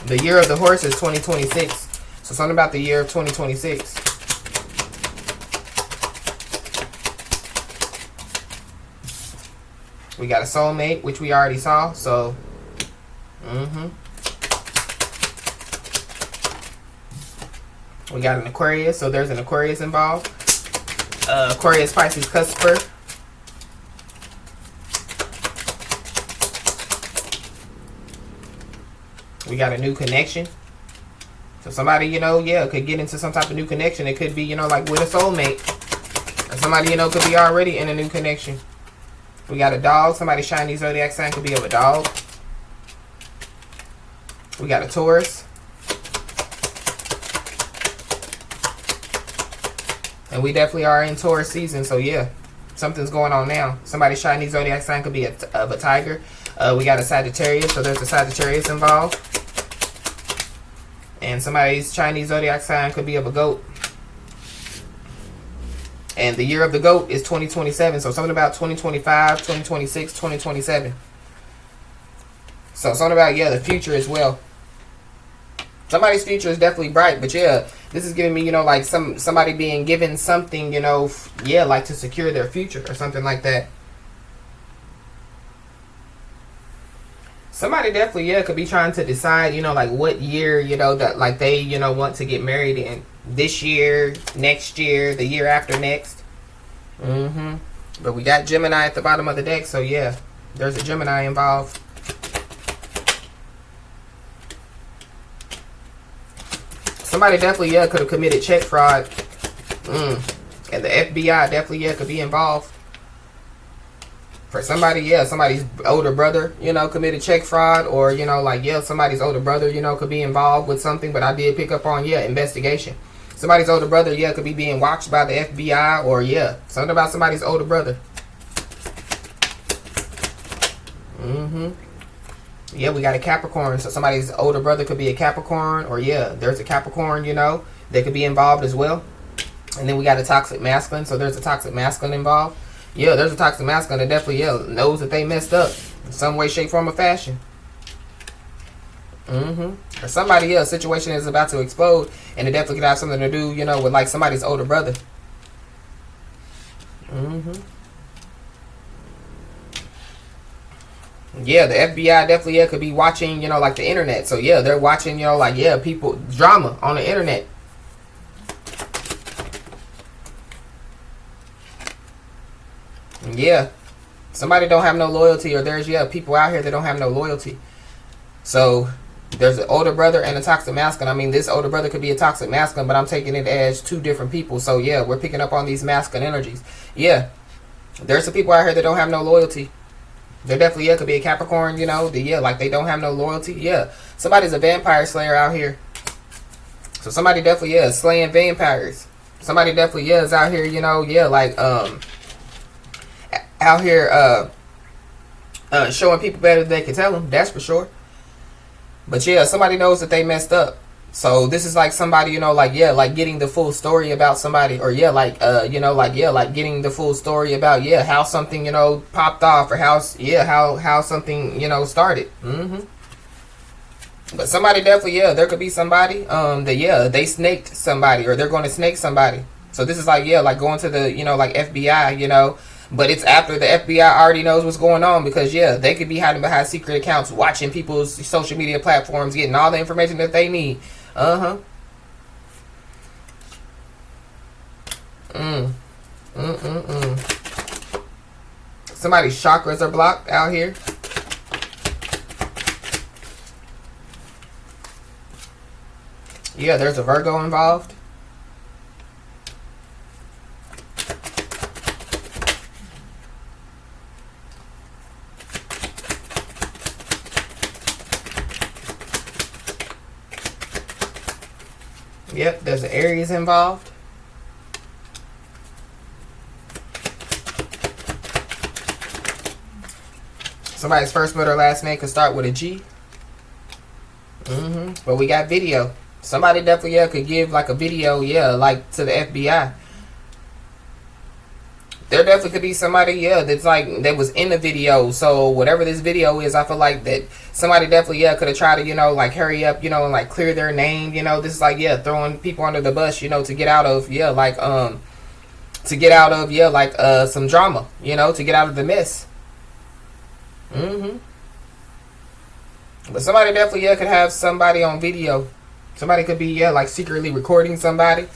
The year of the horse is 2026. So something about the year of 2026. We got a soulmate, which we already saw. So, we got an Aquarius. So there's an Aquarius involved. Aquarius, Pisces, Cusper. We got a new connection. So somebody, you know, yeah, could get into some type of new connection. It could be, you know, like with a soulmate. Or somebody, you know, could be already in a new connection. We got a dog. Somebody's Chinese zodiac sign could be of a dog. We got a Taurus. And we definitely are in Taurus season, so yeah, something's going on now. Somebody's Chinese zodiac sign could be of a tiger. We got a Sagittarius, so there's a Sagittarius involved. And somebody's Chinese zodiac sign could be of a goat. And the year of the goat is 2027. So something about 2025, 2026, 2027. So something about, yeah, the future as well. Somebody's future is definitely bright. But yeah, this is giving me, you know, like somebody being given something, you know, yeah, like to secure their future or something like that. Somebody definitely, yeah, could be trying to decide, you know, like what year, you know, that like they, you know, want to get married in. This year, next year, the year after next. But we got Gemini at the bottom of the deck, so yeah, there's a Gemini involved. Somebody definitely, yeah, could have committed check fraud. And the FBI definitely, yeah, could be involved. For somebody, yeah, somebody's older brother, you know, committed check fraud, or, you know, like, yeah, somebody's older brother, you know, could be involved with something. But I did pick up on, yeah, investigation. Somebody's older brother, yeah, could be being watched by the FBI, or, yeah, something about somebody's older brother. Yeah, we got a Capricorn, so somebody's older brother could be a Capricorn, or, yeah, there's a Capricorn, you know, that could be involved as well. And then we got a toxic masculine, so there's a toxic masculine involved. Yeah, there's a toxic masculine that definitely, yeah, knows that they messed up in some way, shape, form, or fashion. Or somebody, yeah, a situation is about to explode, and it definitely could have something to do, you know, with like somebody's older brother. Yeah, the FBI definitely, yeah, could be watching, you know, like the internet. So yeah, they're watching, you know, like, yeah, people, drama on the internet. Yeah, somebody don't have no loyalty, or there's, yeah, people out here that don't have no loyalty. So there's an older brother and a toxic masculine. I mean, this older brother could be a toxic masculine, but I'm taking it as two different people. So yeah, we're picking up on these masculine energies. Yeah, there's some people out here that don't have no loyalty. They're definitely, yeah, could be a Capricorn, you know, yeah, like they don't have no loyalty. Yeah, somebody's a vampire slayer out here. So somebody definitely, yeah, is slaying vampires. Somebody definitely, yeah, is out here, you know, yeah, like out here showing people better than they can tell them. That's for sure. But yeah, somebody knows that they messed up. So this is like somebody, you know, like, yeah, like getting the full story about somebody, or yeah, like you know, like, yeah, like getting the full story about, yeah, how something, you know, popped off, or how, yeah, how something, you know, started. But somebody definitely, yeah, there could be somebody that, yeah, they snaked somebody, or they're going to snake somebody. So this is like, yeah, like going to the, you know, like FBI, you know, but it's after the FBI already knows what's going on, because yeah, they could be hiding behind secret accounts, watching people's social media platforms, getting all the information that they need. Somebody's chakras are blocked out here. Yeah, there's a Virgo involved. Yep, there's an Aries involved. Somebody's first, middle, or last name could start with a G. But we got video. Somebody definitely, yeah, could give like a video, yeah, like to the FBI. There definitely could be somebody, yeah, that's like, that was in the video. So whatever this video is, I feel like that somebody definitely, yeah, could have tried to, you know, like hurry up, you know, and like clear their name. You know, this is like, yeah, throwing people under the bus, you know, to get out of, yeah, like to get out of, yeah, like some drama, you know, to get out of the mess. But somebody definitely, yeah, could have somebody on video. Somebody could be, yeah, like secretly recording somebody.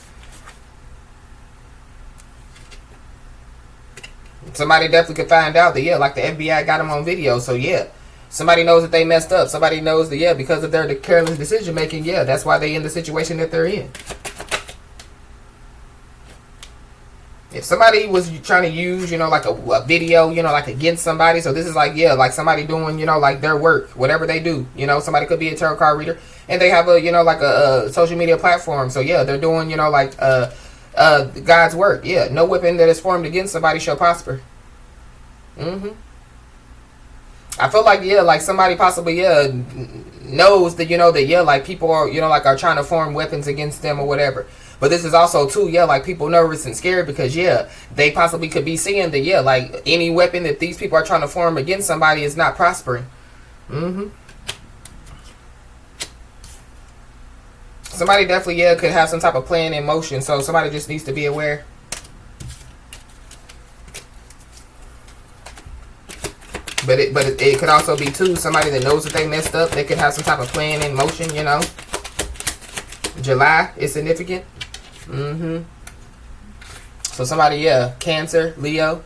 Somebody definitely could find out that, yeah, like the FBI got them on video. So yeah, somebody knows that they messed up. Somebody knows that, yeah, because of their careless decision making, yeah, that's why they in the situation that they're in. If somebody was trying to use, you know, like a video, you know, like against somebody, so this is like, yeah, like somebody doing, you know, like their work, whatever they do, you know, somebody could be a tarot card reader, and they have a, you know, like a social media platform. So yeah, they're doing, you know, like God's word. Yeah, no weapon that is formed against somebody shall prosper. I feel like, yeah, like somebody possibly, yeah, knows that, that, yeah, like people are, like are trying to form weapons against them or whatever. But this is also too, yeah, like people nervous and scared because, yeah, they possibly could be seeing that, yeah, like any weapon that these people are trying to form against somebody is not prospering. Somebody definitely, yeah, could have some type of plan in motion. So somebody just needs to be aware. But it could also be too somebody that knows that they messed up. They could have some type of plan in motion, July is significant. So somebody, yeah, Cancer, Leo.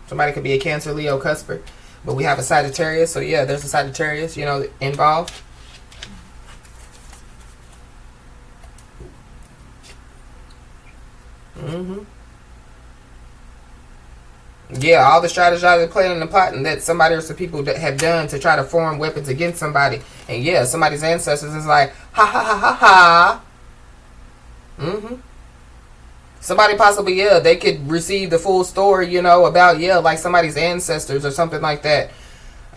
Somebody could be a Cancer, Leo, cusper. But we have a Sagittarius. So yeah, there's a Sagittarius, involved. Yeah, all the strategizing, planning, and plotting that somebody or some people that have done to try to form weapons against somebody. And yeah, somebody's ancestors is like, ha ha ha ha ha. Somebody possibly, yeah, they could receive the full story, about, yeah, like somebody's ancestors or something like that.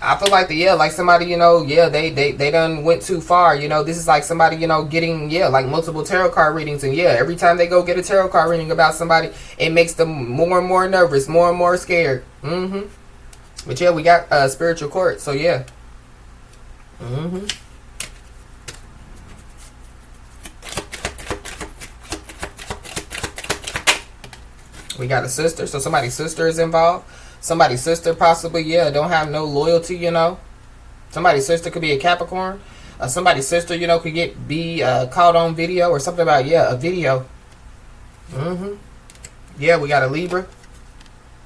I feel like like somebody, yeah, they done went too far. This is like somebody, getting, yeah, like multiple tarot card readings. And yeah, every time they go get a tarot card reading about somebody, it makes them more and more nervous, more and more scared. But yeah, we got spiritual court. So yeah. We got a sister. So somebody's sister is involved. Somebody's sister possibly, yeah, don't have no loyalty, Somebody's sister could be a Capricorn. Somebody's sister, could be caught on video or something about, yeah, a video. Yeah, we got a Libra.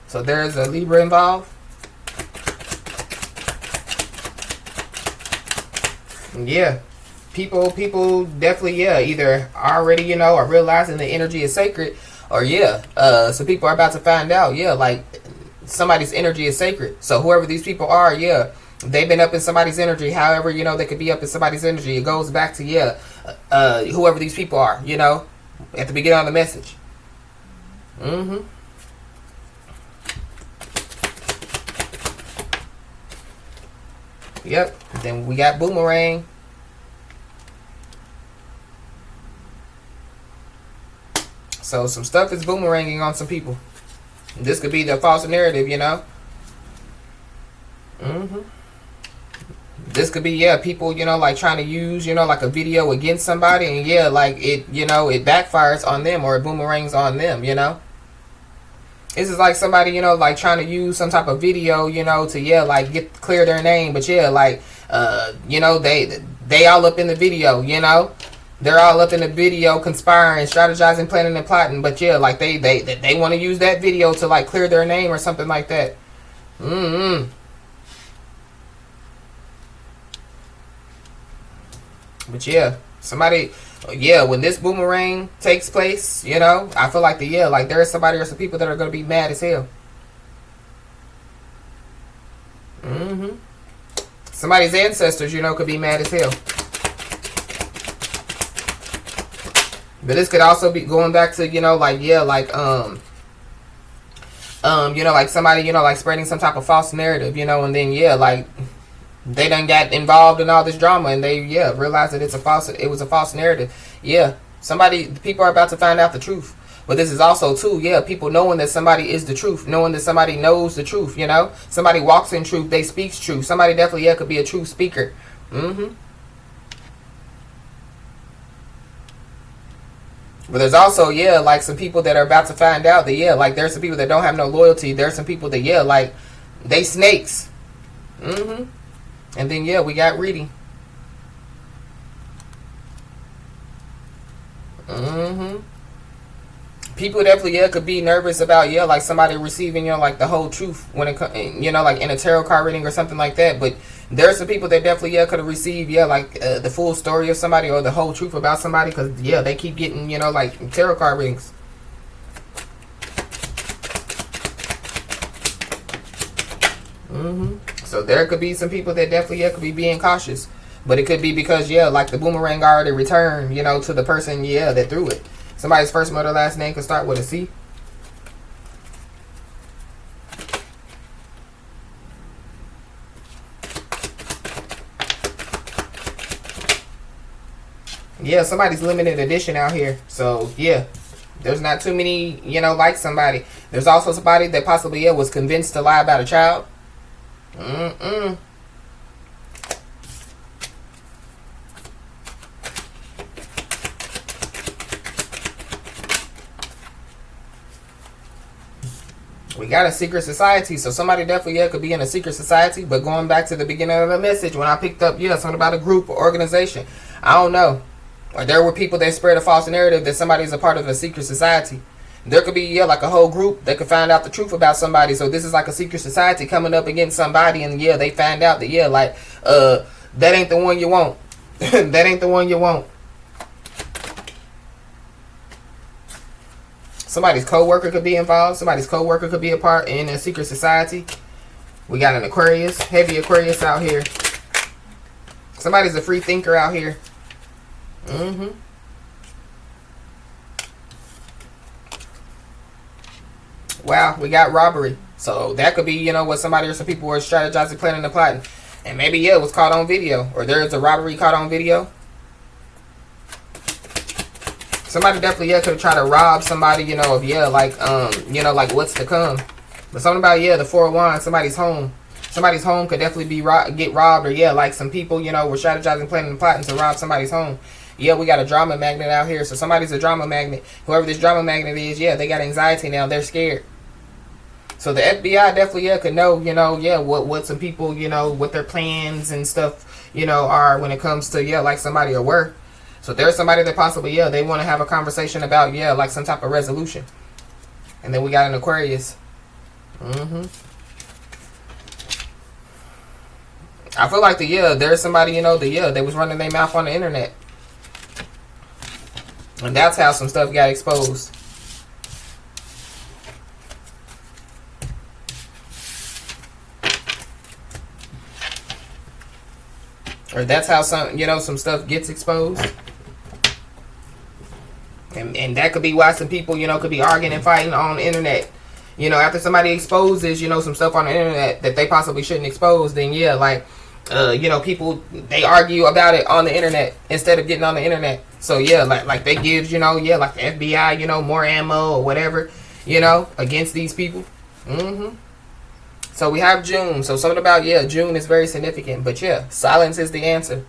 So there's a Libra involved. Yeah. People definitely, yeah, either already, are realizing the energy is sacred. Or, yeah, so people are about to find out, yeah, like somebody's energy is sacred. So whoever these people are, yeah, they've been up in somebody's energy. However, they could be up in somebody's energy. It goes back to, yeah, whoever these people are, at the beginning of the message. Yep. Then we got Boomerang. So some stuff is boomeranging on some people. This could be the false narrative, This could be, yeah, people, like trying to use, like a video against somebody. And yeah, like it, it backfires on them or it boomerangs on them, This is like somebody, like trying to use some type of video, to, yeah, like clear their name. But yeah, like, they all up in the video, They're all up in the video conspiring, strategizing, planning, and plotting. But yeah, like they want to use that video to like clear their name or something like that. But yeah, somebody, yeah, when this boomerang takes place, I feel like like there is somebody or some people that are going to be mad as hell. Somebody's ancestors, could be mad as hell. But this could also be going back to, like, yeah, like, like somebody, like spreading some type of false narrative, and then, yeah, like, they done got involved in all this drama and they, yeah, realized that it was a false narrative. Yeah, people are about to find out the truth. But this is also, too, yeah, people knowing that somebody is the truth, knowing that somebody knows the truth, Somebody walks in truth, they speak truth. Somebody definitely, yeah, could be a true speaker. But there's also, yeah, like some people that are about to find out that, yeah, like there's some people that don't have no loyalty. There's some people that, yeah, like they snakes. And then, yeah, we got reading. People definitely, yeah, could be nervous about, yeah, like somebody receiving, like the whole truth when it comes, like in a tarot card reading or something like that. But there's some people that definitely, yeah, could have received, yeah, like the full story of somebody or the whole truth about somebody because, yeah, they keep getting, like tarot card readings. So there could be some people that definitely, yeah, could be being cautious. But it could be because, yeah, like the boomerang already returned, to the person, yeah, that threw it. Somebody's first mother last name could start with a C. Yeah, somebody's limited edition out here. So, yeah. There's not too many, you know, like somebody. There's also somebody that possibly, yeah, was convinced to lie about a child. We got a secret society. So somebody definitely, yeah, could be in a secret society. But going back to the beginning of the message, when I picked up, yeah, something about a group or organization. I don't know. Or there were people that spread a false narrative that somebody's a part of a secret society. There could be, yeah, like a whole group that could find out the truth about somebody. So this is like a secret society coming up against somebody. And, yeah, they find out that, yeah, like, that ain't the one you want. That ain't the one you want. Somebody's co-worker could be involved. Somebody's co-worker could be a part in a secret society. We got an Aquarius. Heavy Aquarius out here. Somebody's a free thinker out here. Wow, we got robbery. So that could be, you know, what somebody or some people were strategizing, planning, and plotting. And maybe, yeah, it was caught on video. Or there's a robbery caught on video. Somebody definitely, yeah, could try to rob somebody, you know, of, yeah, like, you know, like what's to come. But something about, yeah, the Four of Wands, somebody's home. Somebody's home could definitely be get robbed. Or, yeah, like some people, you know, were strategizing, planning, and plotting to rob somebody's home. Yeah, we got a drama magnet out here. So somebody's a drama magnet. Whoever this drama magnet is, yeah, they got anxiety now. They're scared. So the FBI definitely, yeah, could know, you know, yeah, what some people, you know, what their plans and stuff, you know, are when it comes to, yeah, like somebody or work. So there's somebody that possibly, yeah, they want to have a conversation about, yeah, like some type of resolution. And then we got an Aquarius. I feel like there's somebody, you know, they was running their mouth on the internet. And that's how some stuff got exposed. Or that's how some, you know, some stuff gets exposed. And that could be why some people, you know, could be arguing and fighting on the internet. You know, after somebody exposes, you know, some stuff on the internet that they possibly shouldn't expose, then yeah, like, you know, people, they argue about it on the internet instead of getting on the internet. So yeah, like they give, you know, yeah, like the FBI, you know, more ammo or whatever, you know, against these people. So we have June. So something about, yeah, June is very significant. But yeah, silence is the answer.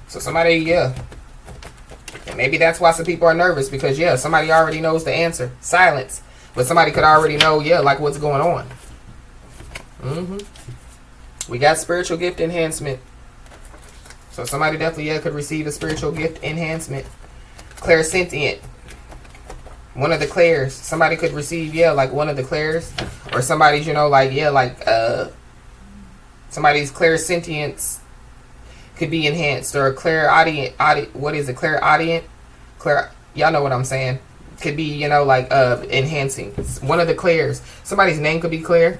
So somebody, yeah. And maybe that's why some people are nervous. Because, yeah, somebody already knows the answer. Silence. But somebody could already know, yeah, like what's going on. We got spiritual gift enhancement. So somebody definitely, yeah, could receive a spiritual gift enhancement. Clairsentient. One of the clairs. Somebody could receive, yeah, like one of the clairs. Or somebody's, you know, like, yeah, like, somebody's clairsentience could be enhanced. Or clairaudient, what is it? Clairaudient? Y'all know what I'm saying. Could be, you know, like, enhancing. One of the clairs. Somebody's name could be Claire.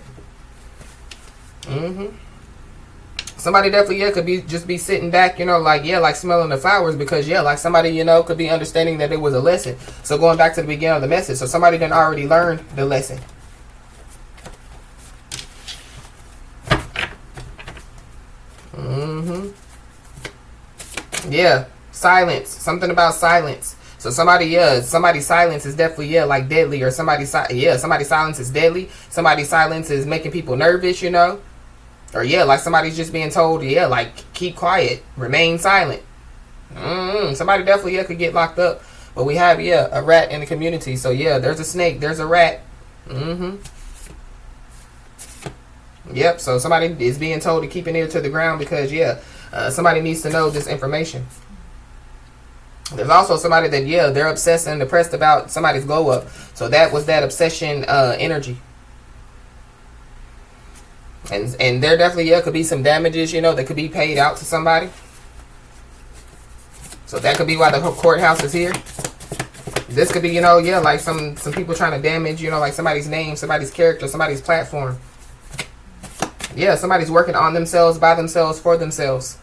Somebody definitely, yeah, could be just be sitting back, you know, like, yeah, like smelling the flowers. Because, yeah, like somebody, you know, could be understanding that it was a lesson. So going back to the beginning of the message. So somebody done already learned the lesson. Yeah, silence. Something about silence. So somebody, yeah, somebody's silence is definitely, yeah, like deadly. Or somebody's silence is deadly. Somebody's silence is making people nervous, you know. Or, yeah, like somebody's just being told, yeah, like, keep quiet. Remain silent. Somebody definitely, yeah, could get locked up. But we have, yeah, a rat in the community. So, yeah, there's a snake. There's a rat. Yep, so somebody is being told to keep an ear to the ground because, yeah, somebody needs to know this information. There's also somebody that, yeah, they're obsessed and depressed about somebody's glow up. So that was that obsession energy. And there definitely, yeah, could be some damages, you know, that could be paid out to somebody. So that could be why the courthouse is here. This could be, you know, yeah, like some people trying to damage, you know, like somebody's name, somebody's character, somebody's platform. Yeah, somebody's working on themselves, by themselves, for themselves.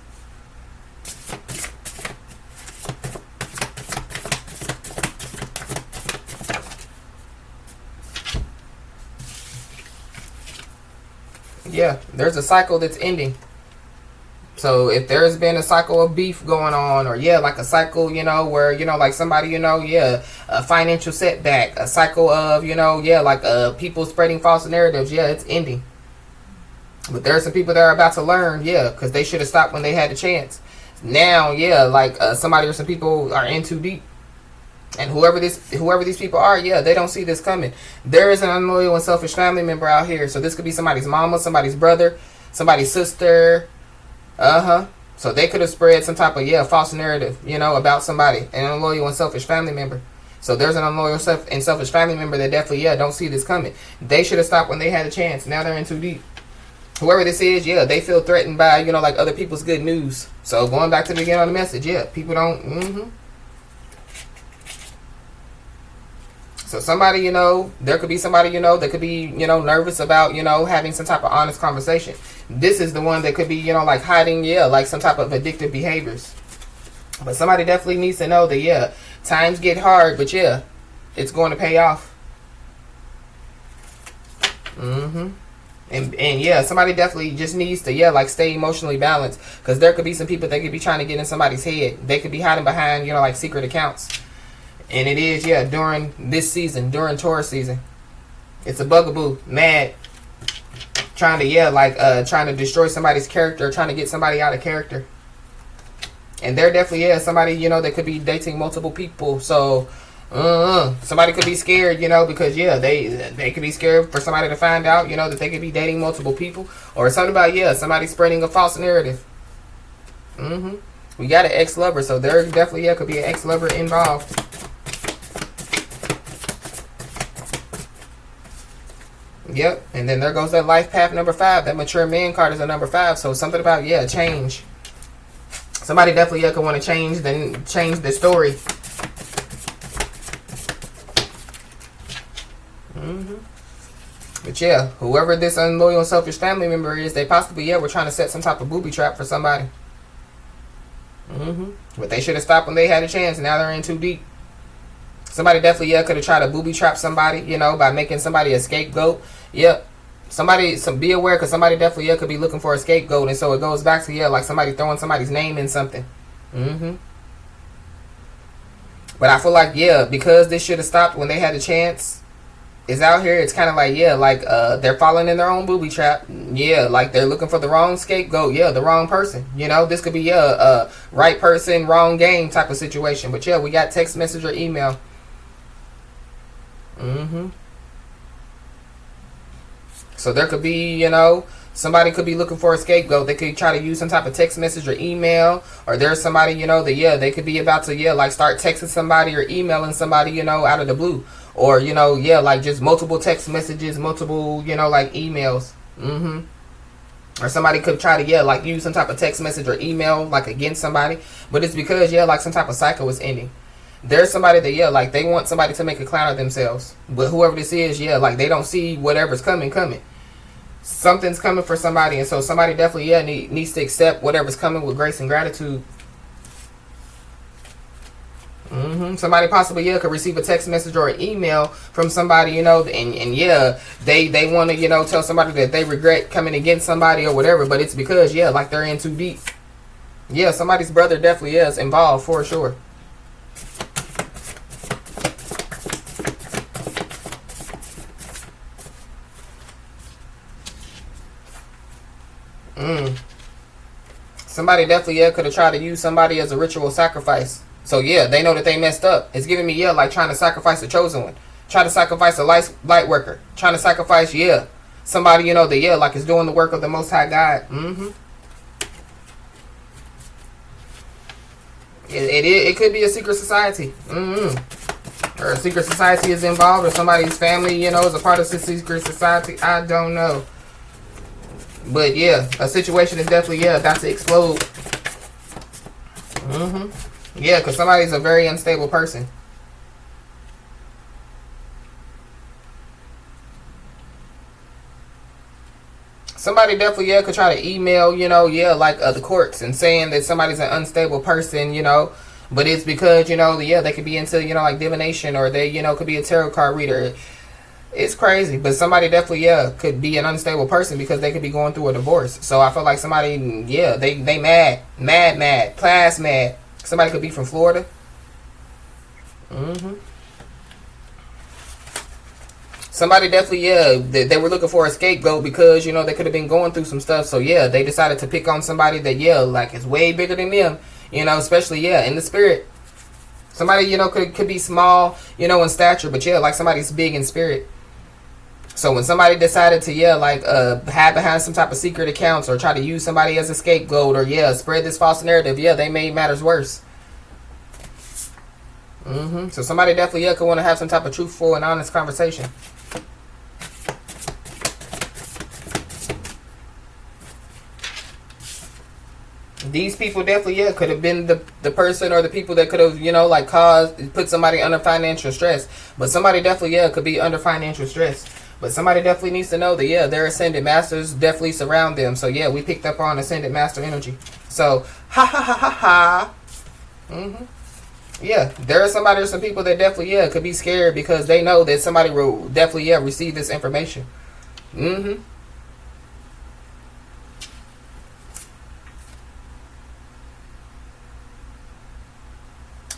Yeah, there's a cycle that's ending. So if there's been a cycle of beef going on, or yeah, like a cycle, where, like somebody, yeah, a financial setback, a cycle of, yeah, like people spreading false narratives, yeah, it's ending. But there are some people that are about to learn, yeah, because they should have stopped when they had the chance. Now, yeah, like somebody or some people are in too deep. And whoever these people are, yeah, they don't see this coming. There is an unloyal and selfish family member out here. So this could be somebody's mama, somebody's brother, somebody's sister. So they could have spread some type of, yeah, false narrative, about somebody. An unloyal and selfish family member. So there's an unloyal and selfish family member that definitely, yeah, don't see this coming. They should have stopped when they had a chance. Now they're in too deep. Whoever this is, yeah, they feel threatened by, like other people's good news. So going back to the beginning of the message, yeah, people don't, So somebody, there could be somebody, that could be, nervous about, having some type of honest conversation. This is the one that could be, like hiding, yeah, like some type of addictive behaviors. But somebody definitely needs to know that, yeah, times get hard, but yeah, it's going to pay off. And yeah, somebody definitely just needs to, yeah, like stay emotionally balanced. Because there could be some people that could be trying to get in somebody's head. They could be hiding behind, like secret accounts. And it is, yeah, during this season, during Taurus season. It's a bugaboo, mad, trying to, yeah, like trying to destroy somebody's character, trying to get somebody out of character. And they're definitely, yeah, somebody, that could be dating multiple people. So, somebody could be scared, because, yeah, they could be scared for somebody to find out, that they could be dating multiple people. Or something about, yeah, somebody spreading a false narrative. We got an ex-lover, so there definitely, yeah, could be an ex-lover involved. Yep, and then there goes that life path number 5. That mature man card is a number 5. So something about, yeah, change. Somebody definitely, yeah, could want to change the story. But yeah, whoever this unloyal and selfish family member is, they possibly, yeah, were trying to set some type of booby trap for somebody. But they should have stopped when they had a chance. Now they're in too deep. Somebody definitely, yeah, could have tried to booby trap somebody, by making somebody a scapegoat. Yep. Be aware, because somebody definitely, yeah, could be looking for a scapegoat. And so it goes back to, yeah, like somebody throwing somebody's name in something. But I feel like, yeah, because this should have stopped when they had a chance, is out here, it's kind of like, yeah, like they're falling in their own booby trap. Yeah, like they're looking for the wrong scapegoat. Yeah, the wrong person. This could be, yeah, right person, wrong game type of situation. But yeah, we got text message or email. So there could be, somebody could be looking for a scapegoat. They could try to use some type of text message or email. Or there's somebody, that, yeah, they could be about to, yeah, like start texting somebody or emailing somebody, out of the blue. Or, yeah, like just multiple text messages, multiple, like emails. Or somebody could try to, yeah, like use some type of text message or email, like against somebody. But it's because, yeah, like some type of cycle is ending. There's somebody that, yeah, like they want somebody to make a clown of themselves. But whoever this is, yeah, like they don't see whatever's coming. Something's coming for somebody. And so somebody definitely, yeah, needs to accept whatever's coming with grace and gratitude. Somebody possibly, yeah, could receive a text message or an email from somebody, and yeah, they want to, tell somebody that they regret coming against somebody or whatever. But it's because, yeah, like they're in too deep. Yeah, somebody's brother definitely is involved for sure. Somebody definitely, yeah, could have tried to use somebody as a ritual sacrifice. So yeah, they know that they messed up. It's giving me, yeah, like trying to sacrifice a chosen one. Try to sacrifice a light worker. Trying to sacrifice, yeah, somebody, that, yeah, like is doing the work of the Most High God. It could be a secret society. Or a secret society is involved, or somebody's family, is a part of this secret society. I don't know. But yeah, a situation is definitely, yeah, about to explode. Yeah, because somebody's a very unstable person. Somebody definitely, yeah, could try to email, yeah, like the courts and saying that somebody's an unstable person, but it's because, yeah, they could be into, like divination, or they, could be a tarot card reader. It's crazy, but somebody definitely, yeah, could be an unstable person because they could be going through a divorce. So I feel like somebody, yeah, they mad, class mad. Somebody could be from Florida. Mm-hmm. Somebody definitely, yeah, they were looking for a scapegoat because, you know, they could have been going through some stuff. So yeah, they decided to pick on somebody that, yeah, like is way bigger than them. You know, especially, yeah, in the spirit. Somebody, you know, could be small, you know, in stature, but yeah, like somebody's big in spirit. So when somebody decided to, yeah, like hide behind some type of secret accounts or try to use somebody as a scapegoat or, yeah, spread this false narrative, yeah, they made matters worse. So somebody definitely, yeah, could want to have some type of truthful and honest conversation. These people definitely, yeah, could have been the person or the people that could have, you know, like put somebody under financial stress. But somebody definitely, yeah, could be under financial stress. But somebody definitely needs to know that, yeah, their ascended masters definitely surround them. So, yeah, we picked up on ascended master energy. So, ha ha ha ha ha. Yeah, there are somebody or some people that definitely, yeah, could be scared because they know that somebody will definitely, yeah, receive this information.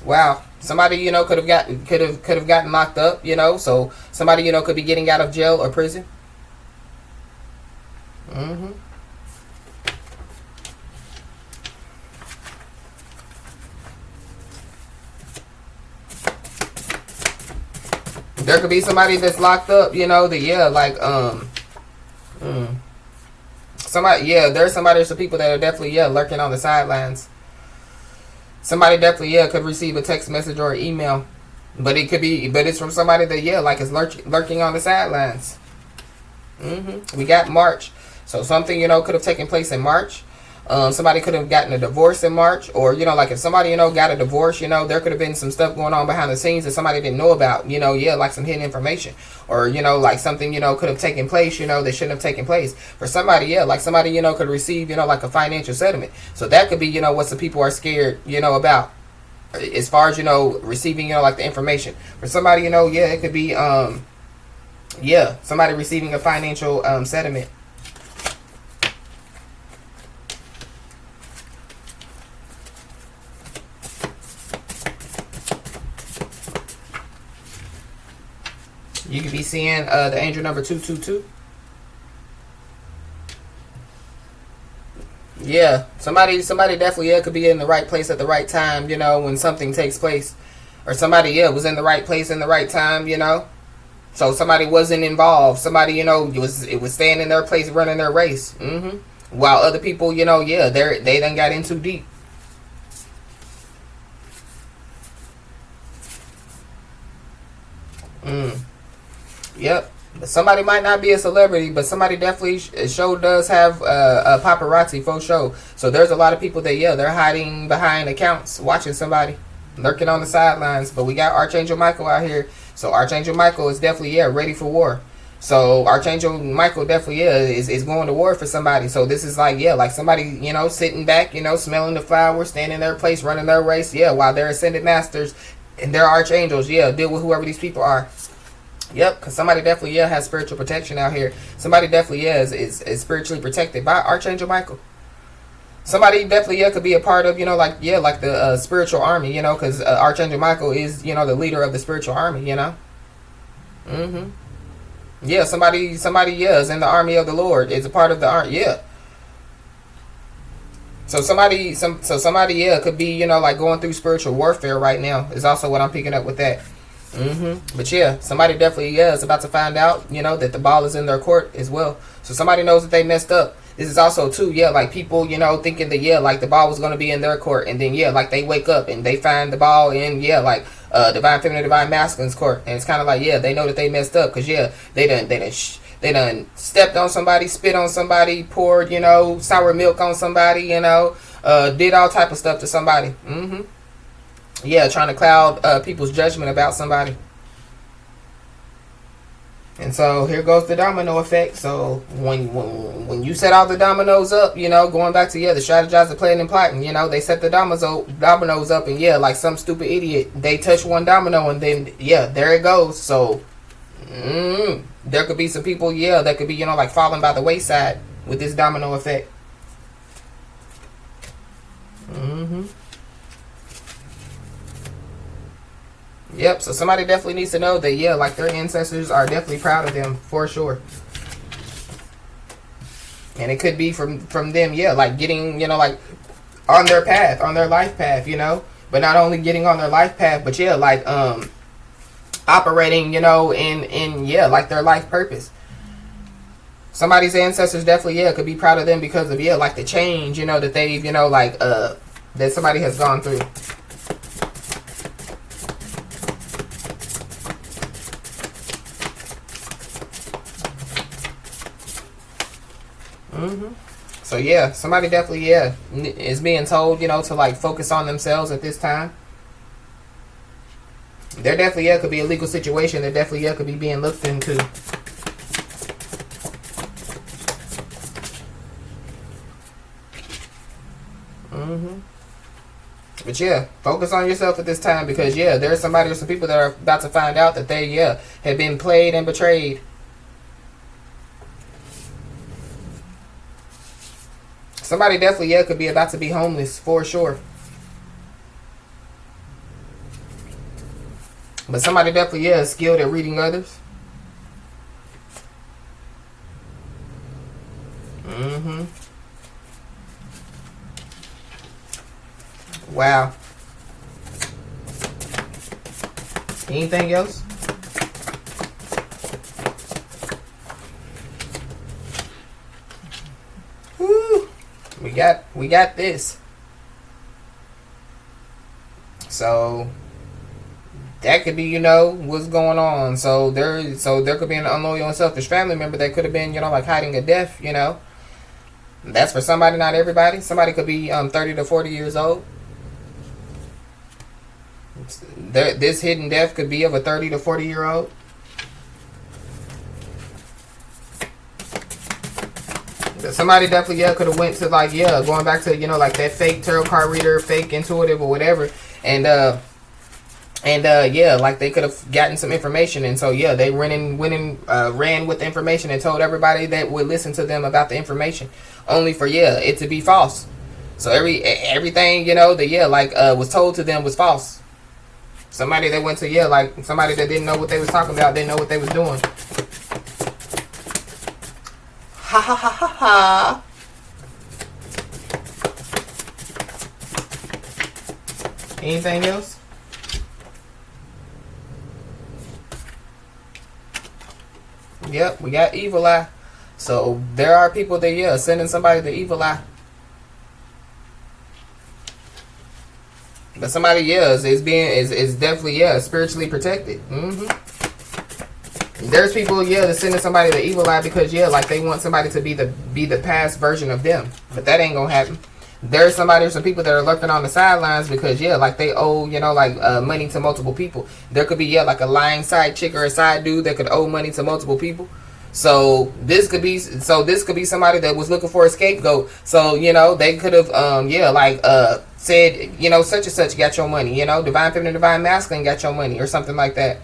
Wow, somebody, you know, could have gotten locked up, you know. So somebody, you know, could be getting out of jail or prison. There could be somebody that's locked up, you know, that, yeah, like somebody, yeah, there's somebody or some people that are definitely, yeah, lurking on the sidelines. Somebody definitely, yeah, could receive a text message or an email. But it's from somebody that, yeah, like is lurking on the sidelines. We got March. So something, you know, could have taken place in March. Somebody could have gotten a divorce in March. Or, you know, like if somebody, you know, got a divorce, you know, there could have been some stuff going on behind the scenes that somebody didn't know about. You know, yeah, like some hidden information. Or, you know, like something, you know, could have taken place, you know, that shouldn't have taken place. For somebody, yeah, like somebody, you know, could receive, you know, like a financial settlement. So that could be, you know, what some people are scared, you know, about. As far as, you know, receiving, you know, like the information. For somebody, you know, yeah, it could be, yeah, somebody receiving a financial settlement. You could be seeing the angel number 222. Yeah, somebody definitely, yeah, could be in the right place at the right time, you know, when something takes place. Or somebody, yeah, was in the right place in the right time, you know. So somebody wasn't involved. Somebody, you know, it was staying in their place, running their race. While other people, you know, yeah, they done got in too deep. Yep. Somebody might not be a celebrity, but somebody definitely show does have a paparazzi for show. So there's a lot of people that, yeah, they're hiding behind accounts, watching somebody, lurking on the sidelines. But we got Archangel Michael out here. So Archangel Michael is definitely, yeah, ready for war. So Archangel Michael definitely, yeah, is going to war for somebody. So this is like, yeah, like somebody, you know, sitting back, you know, smelling the flowers, standing in their place, running their race, yeah, while their ascended masters and their archangels, yeah, deal with whoever these people are. Yep, because somebody definitely, yeah, has spiritual protection out here. Somebody definitely, yeah, is spiritually protected by Archangel Michael. Somebody definitely, yeah, could be a part of, you know, like, yeah, like the spiritual army, you know, because Archangel Michael is, you know, the leader of the spiritual army, you know. Yeah, somebody, yeah, is in the army of the Lord, is a part of the army, yeah. So somebody, yeah, could be, you know, like going through spiritual warfare right now, is also what I'm picking up with that. But yeah, somebody definitely, yeah, is about to find out, you know, that the ball is in their court as well. So somebody knows that they messed up. This is also too, yeah, like people, you know, thinking that, yeah, like the ball was going to be in their court, and then, yeah, like they wake up and they find the ball in, yeah, like divine feminine, divine masculine's court. And it's kind of like, yeah, they know that they messed up because, yeah, they done stepped on somebody, spit on somebody, poured, you know, sour milk on somebody, you know, did all type of stuff to somebody. Yeah, trying to cloud people's judgment about somebody. And so here goes the domino effect. So when you set all the dominoes up, you know, going back to, yeah, the strategizing, planning, and plotting, you know, they set the dominoes up, and, yeah, like some stupid idiot, they touch one domino, and then, yeah, there it goes. So There could be some people, yeah, that could be, you know, like falling by the wayside with this domino effect. Yep, so somebody definitely needs to know that, yeah, like their ancestors are definitely proud of them, for sure. And it could be from them, yeah, like getting, you know, like on their path, on their life path, you know. But not only getting on their life path, but yeah, like operating, you know, in yeah, like their life purpose. Somebody's ancestors definitely, yeah, could be proud of them because of, yeah, like the change, you know, that they've, you know, like that somebody has gone through. So yeah, somebody definitely, yeah, is being told, you know, to like focus on themselves at this time. There definitely, yeah, could be a legal situation. There definitely, yeah, could be being looked into. But yeah, focus on yourself at this time because, yeah, there's somebody or some people that are about to find out that they, yeah, have been played and betrayed. Somebody definitely, yeah, could be about to be homeless, for sure. But somebody definitely, yeah, is skilled at reading others. Wow. Anything else? Woo. We got this. So that could be, you know, what's going on. So there could be an unloyal and selfish family member that could have been, you know, like hiding a death, you know. That's for somebody, not everybody. Somebody could be 30 to 40 years old. This hidden death could be of a 30 to 40 year old. Somebody definitely, yeah, could have went to like, yeah, going back to, you know, like that fake tarot card reader, fake intuitive or whatever, and yeah, like they could have gotten some information, and so yeah, they ran with the information and told everybody that would listen to them about the information, only for, yeah, it to be false. So everything, you know, that, yeah, like was told to them was false. Somebody that went to, yeah, like somebody that didn't know what they was talking about, didn't know what they was doing. Ha ha ha ha ha. Anything else? Yep, we got evil eye. So there are people that, yeah, sending somebody the evil eye. But somebody, yeah, is definitely, yeah, spiritually protected. There's people, yeah, that's sending somebody the evil eye because, yeah, like they want somebody to be the past version of them. But that ain't gonna happen. There's somebody or some people that are lurking on the sidelines because, yeah, like they owe, you know, like money to multiple people. There could be, yeah, like a lying side chick or a side dude that could owe money to multiple people. So this could be somebody that was looking for a scapegoat. So, you know, they could have yeah, like said, you know, such and such got your money, you know, divine feminine, divine masculine got your money or something like that.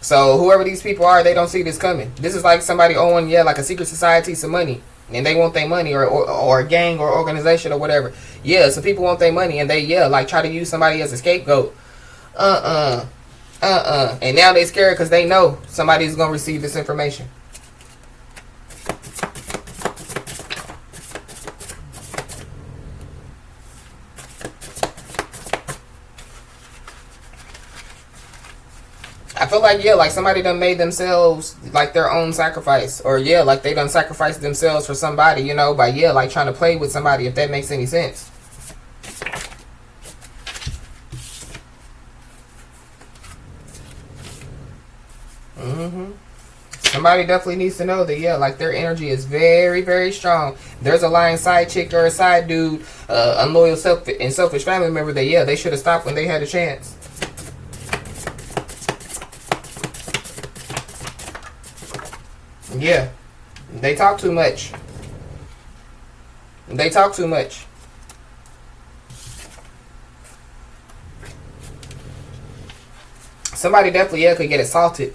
So whoever these people are, they don't see this coming. This is like somebody owing, yeah, like a secret society some money, and they want their money, or a gang or organization or whatever. Yeah, so people want their money, and they, yeah, like try to use somebody as a scapegoat. And now they scared because they know somebody's gonna receive this information. I feel like, yeah, like somebody done made themselves like their own sacrifice, or yeah, like they done sacrificed themselves for somebody, you know, by, yeah, like trying to play with somebody, if that makes any sense. Somebody definitely needs to know that, yeah, like their energy is very, very strong. There's a lying side chick or a side dude, unloyal selfish family member that, yeah, they should have stopped when they had a chance. Yeah, they talk too much. They talk too much. Somebody definitely, yeah, could get assaulted.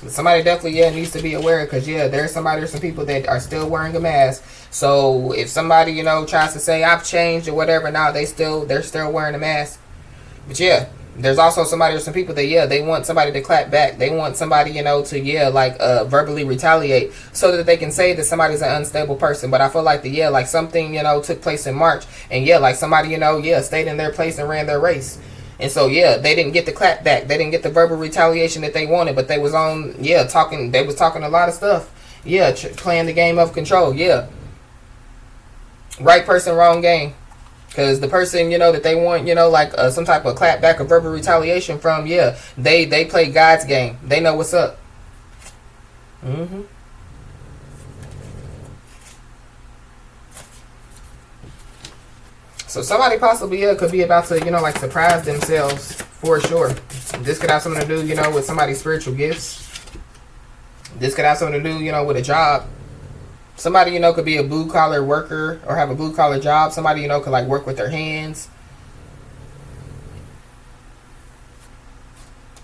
Somebody definitely, yeah, needs to be aware, because, yeah, there's somebody or some people that are still wearing a mask. So if somebody, you know, tries to say I've changed or whatever, now they're still wearing a mask. But yeah, there's also somebody or some people that, yeah, they want somebody to clap back. They want somebody, you know, to, yeah, like verbally retaliate so that they can say that somebody's an unstable person. But I feel like yeah, like something, you know, took place in March, and yeah, like somebody, you know, yeah, stayed in their place and ran their race. And so, yeah, they didn't get the clap back. They didn't get the verbal retaliation that they wanted, but they was on, yeah, talking, they was talking a lot of stuff. Yeah, playing the game of control. Yeah. Right person, wrong game. Because the person, you know, that they want, you know, like some type of clap back or verbal retaliation from, yeah, they play God's game. They know what's up. So somebody possibly, yeah, could be about to, you know, like surprise themselves for sure. This could have something to do, you know, with somebody's spiritual gifts. This could have something to do, you know, with a job. Somebody, you know, could be a blue collar worker or have a blue collar job. Somebody, you know, could like work with their hands.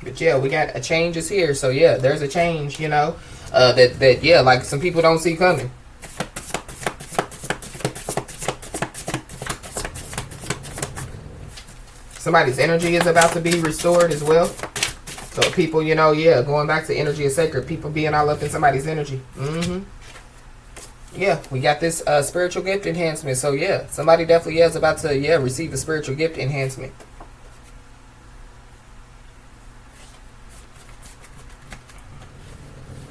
But yeah, we got a change is here. So yeah, there's a change, you know, that yeah, like some people don't see coming. Somebody's energy is about to be restored as well. So people, you know, yeah, going back to energy is sacred. People being all up in somebody's energy. Yeah, we got this spiritual gift enhancement. So yeah, somebody definitely is about to, yeah, receive a spiritual gift enhancement.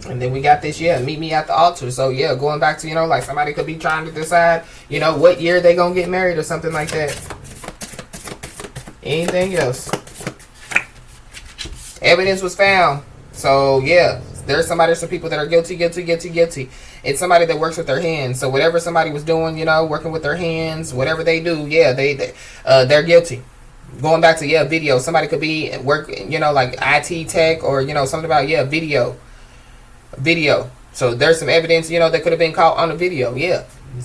And then we got this, yeah, meet me at the altar. So yeah, going back to, you know, like somebody could be trying to decide, you know, what year they gonna get married or something like that. Anything else? Evidence was found. So yeah, there's somebody, some people that are guilty. It's somebody that works with their hands. So whatever somebody was doing, you know, working with their hands, whatever they do, yeah, they're guilty. Going back to, yeah, video. Somebody could be at work, you know, like IT tech or, you know, something about, yeah, video. So there's some evidence, you know, that could have been caught on the video. Yeah.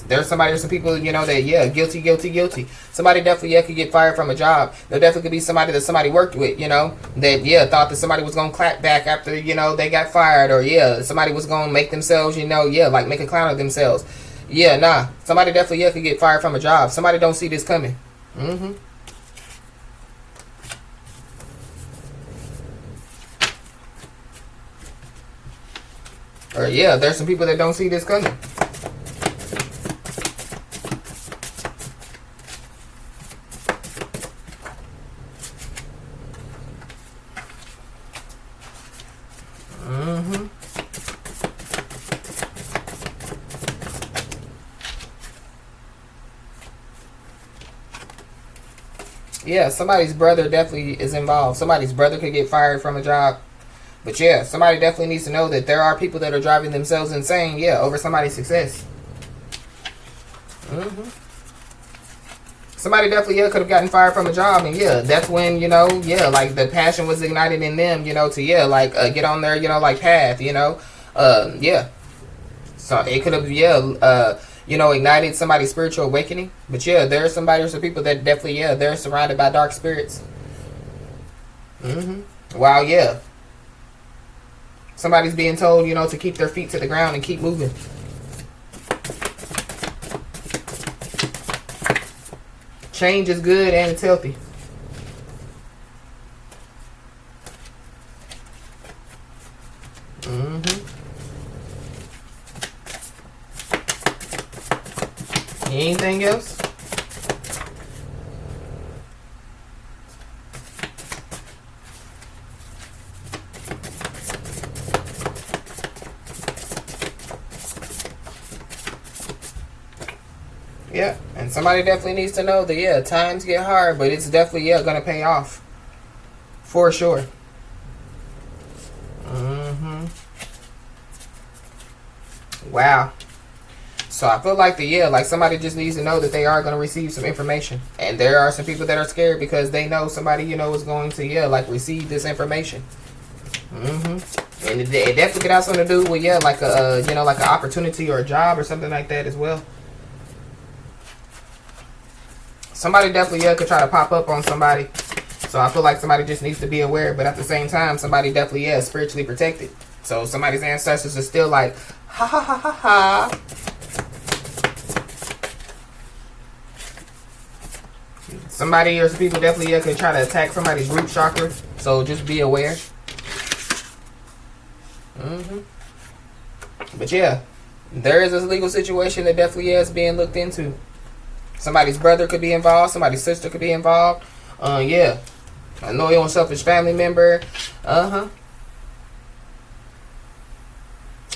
There's somebody or some people, you know, that, yeah, guilty. Somebody definitely, yeah, could get fired from a job. There definitely could be somebody that somebody worked with, you know, that, yeah, thought that somebody was going to clap back after, you know, they got fired. Or, yeah, somebody was going to make themselves, you know, yeah, like make a clown of themselves. Yeah, nah. Somebody definitely, yeah, could get fired from a job. Somebody don't see this coming. Or, yeah, there's some people that don't see this coming. Yeah, somebody's brother definitely is involved. Somebody's brother could get fired from a job. But yeah, somebody definitely needs to know that there are people that are driving themselves insane, yeah, over somebody's success. Somebody definitely, yeah, could have gotten fired from a job, and yeah, that's when, you know, yeah, like the passion was ignited in them, you know, to, yeah, like get on their, you know, like path, you know, yeah. So it could have, yeah, you know, ignited somebody's spiritual awakening. But yeah, there are somebody or some people that definitely, yeah, they're surrounded by dark spirits. Wow, yeah. Somebody's being told, you know, to keep their feet to the ground and keep moving. Change is good and it's healthy. Anything else? Yeah, and somebody definitely needs to know that, yeah, times get hard, but it's definitely, yeah, gonna pay off. For sure. Wow. So I feel like yeah, like somebody just needs to know that they are going to receive some information. And there are some people that are scared because they know somebody, you know, is going to, yeah, like receive this information. And it definitely could have something to do with, yeah, like a, you know, like an opportunity or a job or something like that as well. somebody definitely, yeah, could try to pop up on somebody. So I feel like somebody just needs to be aware, but at the same time, somebody definitely, yeah, is spiritually protected. So somebody's ancestors are still like, ha ha ha ha ha. Somebody or some people definitely, yeah, could try to attack somebody's root chakra. So just be aware. But yeah, there is a legal situation that definitely is being looked into. Somebody's brother could be involved. Somebody's sister could be involved. Yeah. A loyal and selfish family member.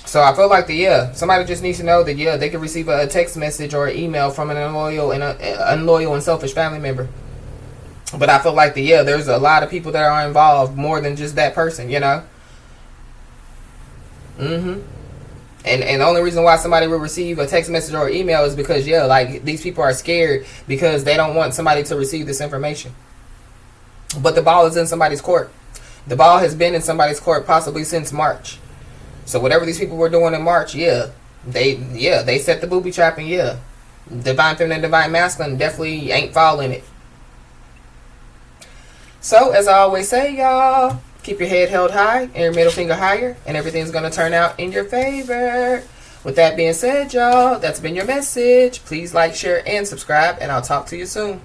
So I feel like somebody just needs to know that, yeah, they could receive a text message or an email from an unloyal and selfish family member. But I feel like there's a lot of people that are involved, more than just that person, you know. And the only reason why somebody will receive a text message or email is because, yeah, like, these people are scared because they don't want somebody to receive this information. But the ball is in somebody's court. The ball has been in somebody's court possibly since March. So whatever these people were doing in March, they set the booby trap, and divine feminine, divine masculine definitely ain't following it. So as I always say, y'all, keep your head held high and your middle finger higher, and everything's going to turn out in your favor. With that being said, y'all, that's been your message. Please like, share, and subscribe, and I'll talk to you soon.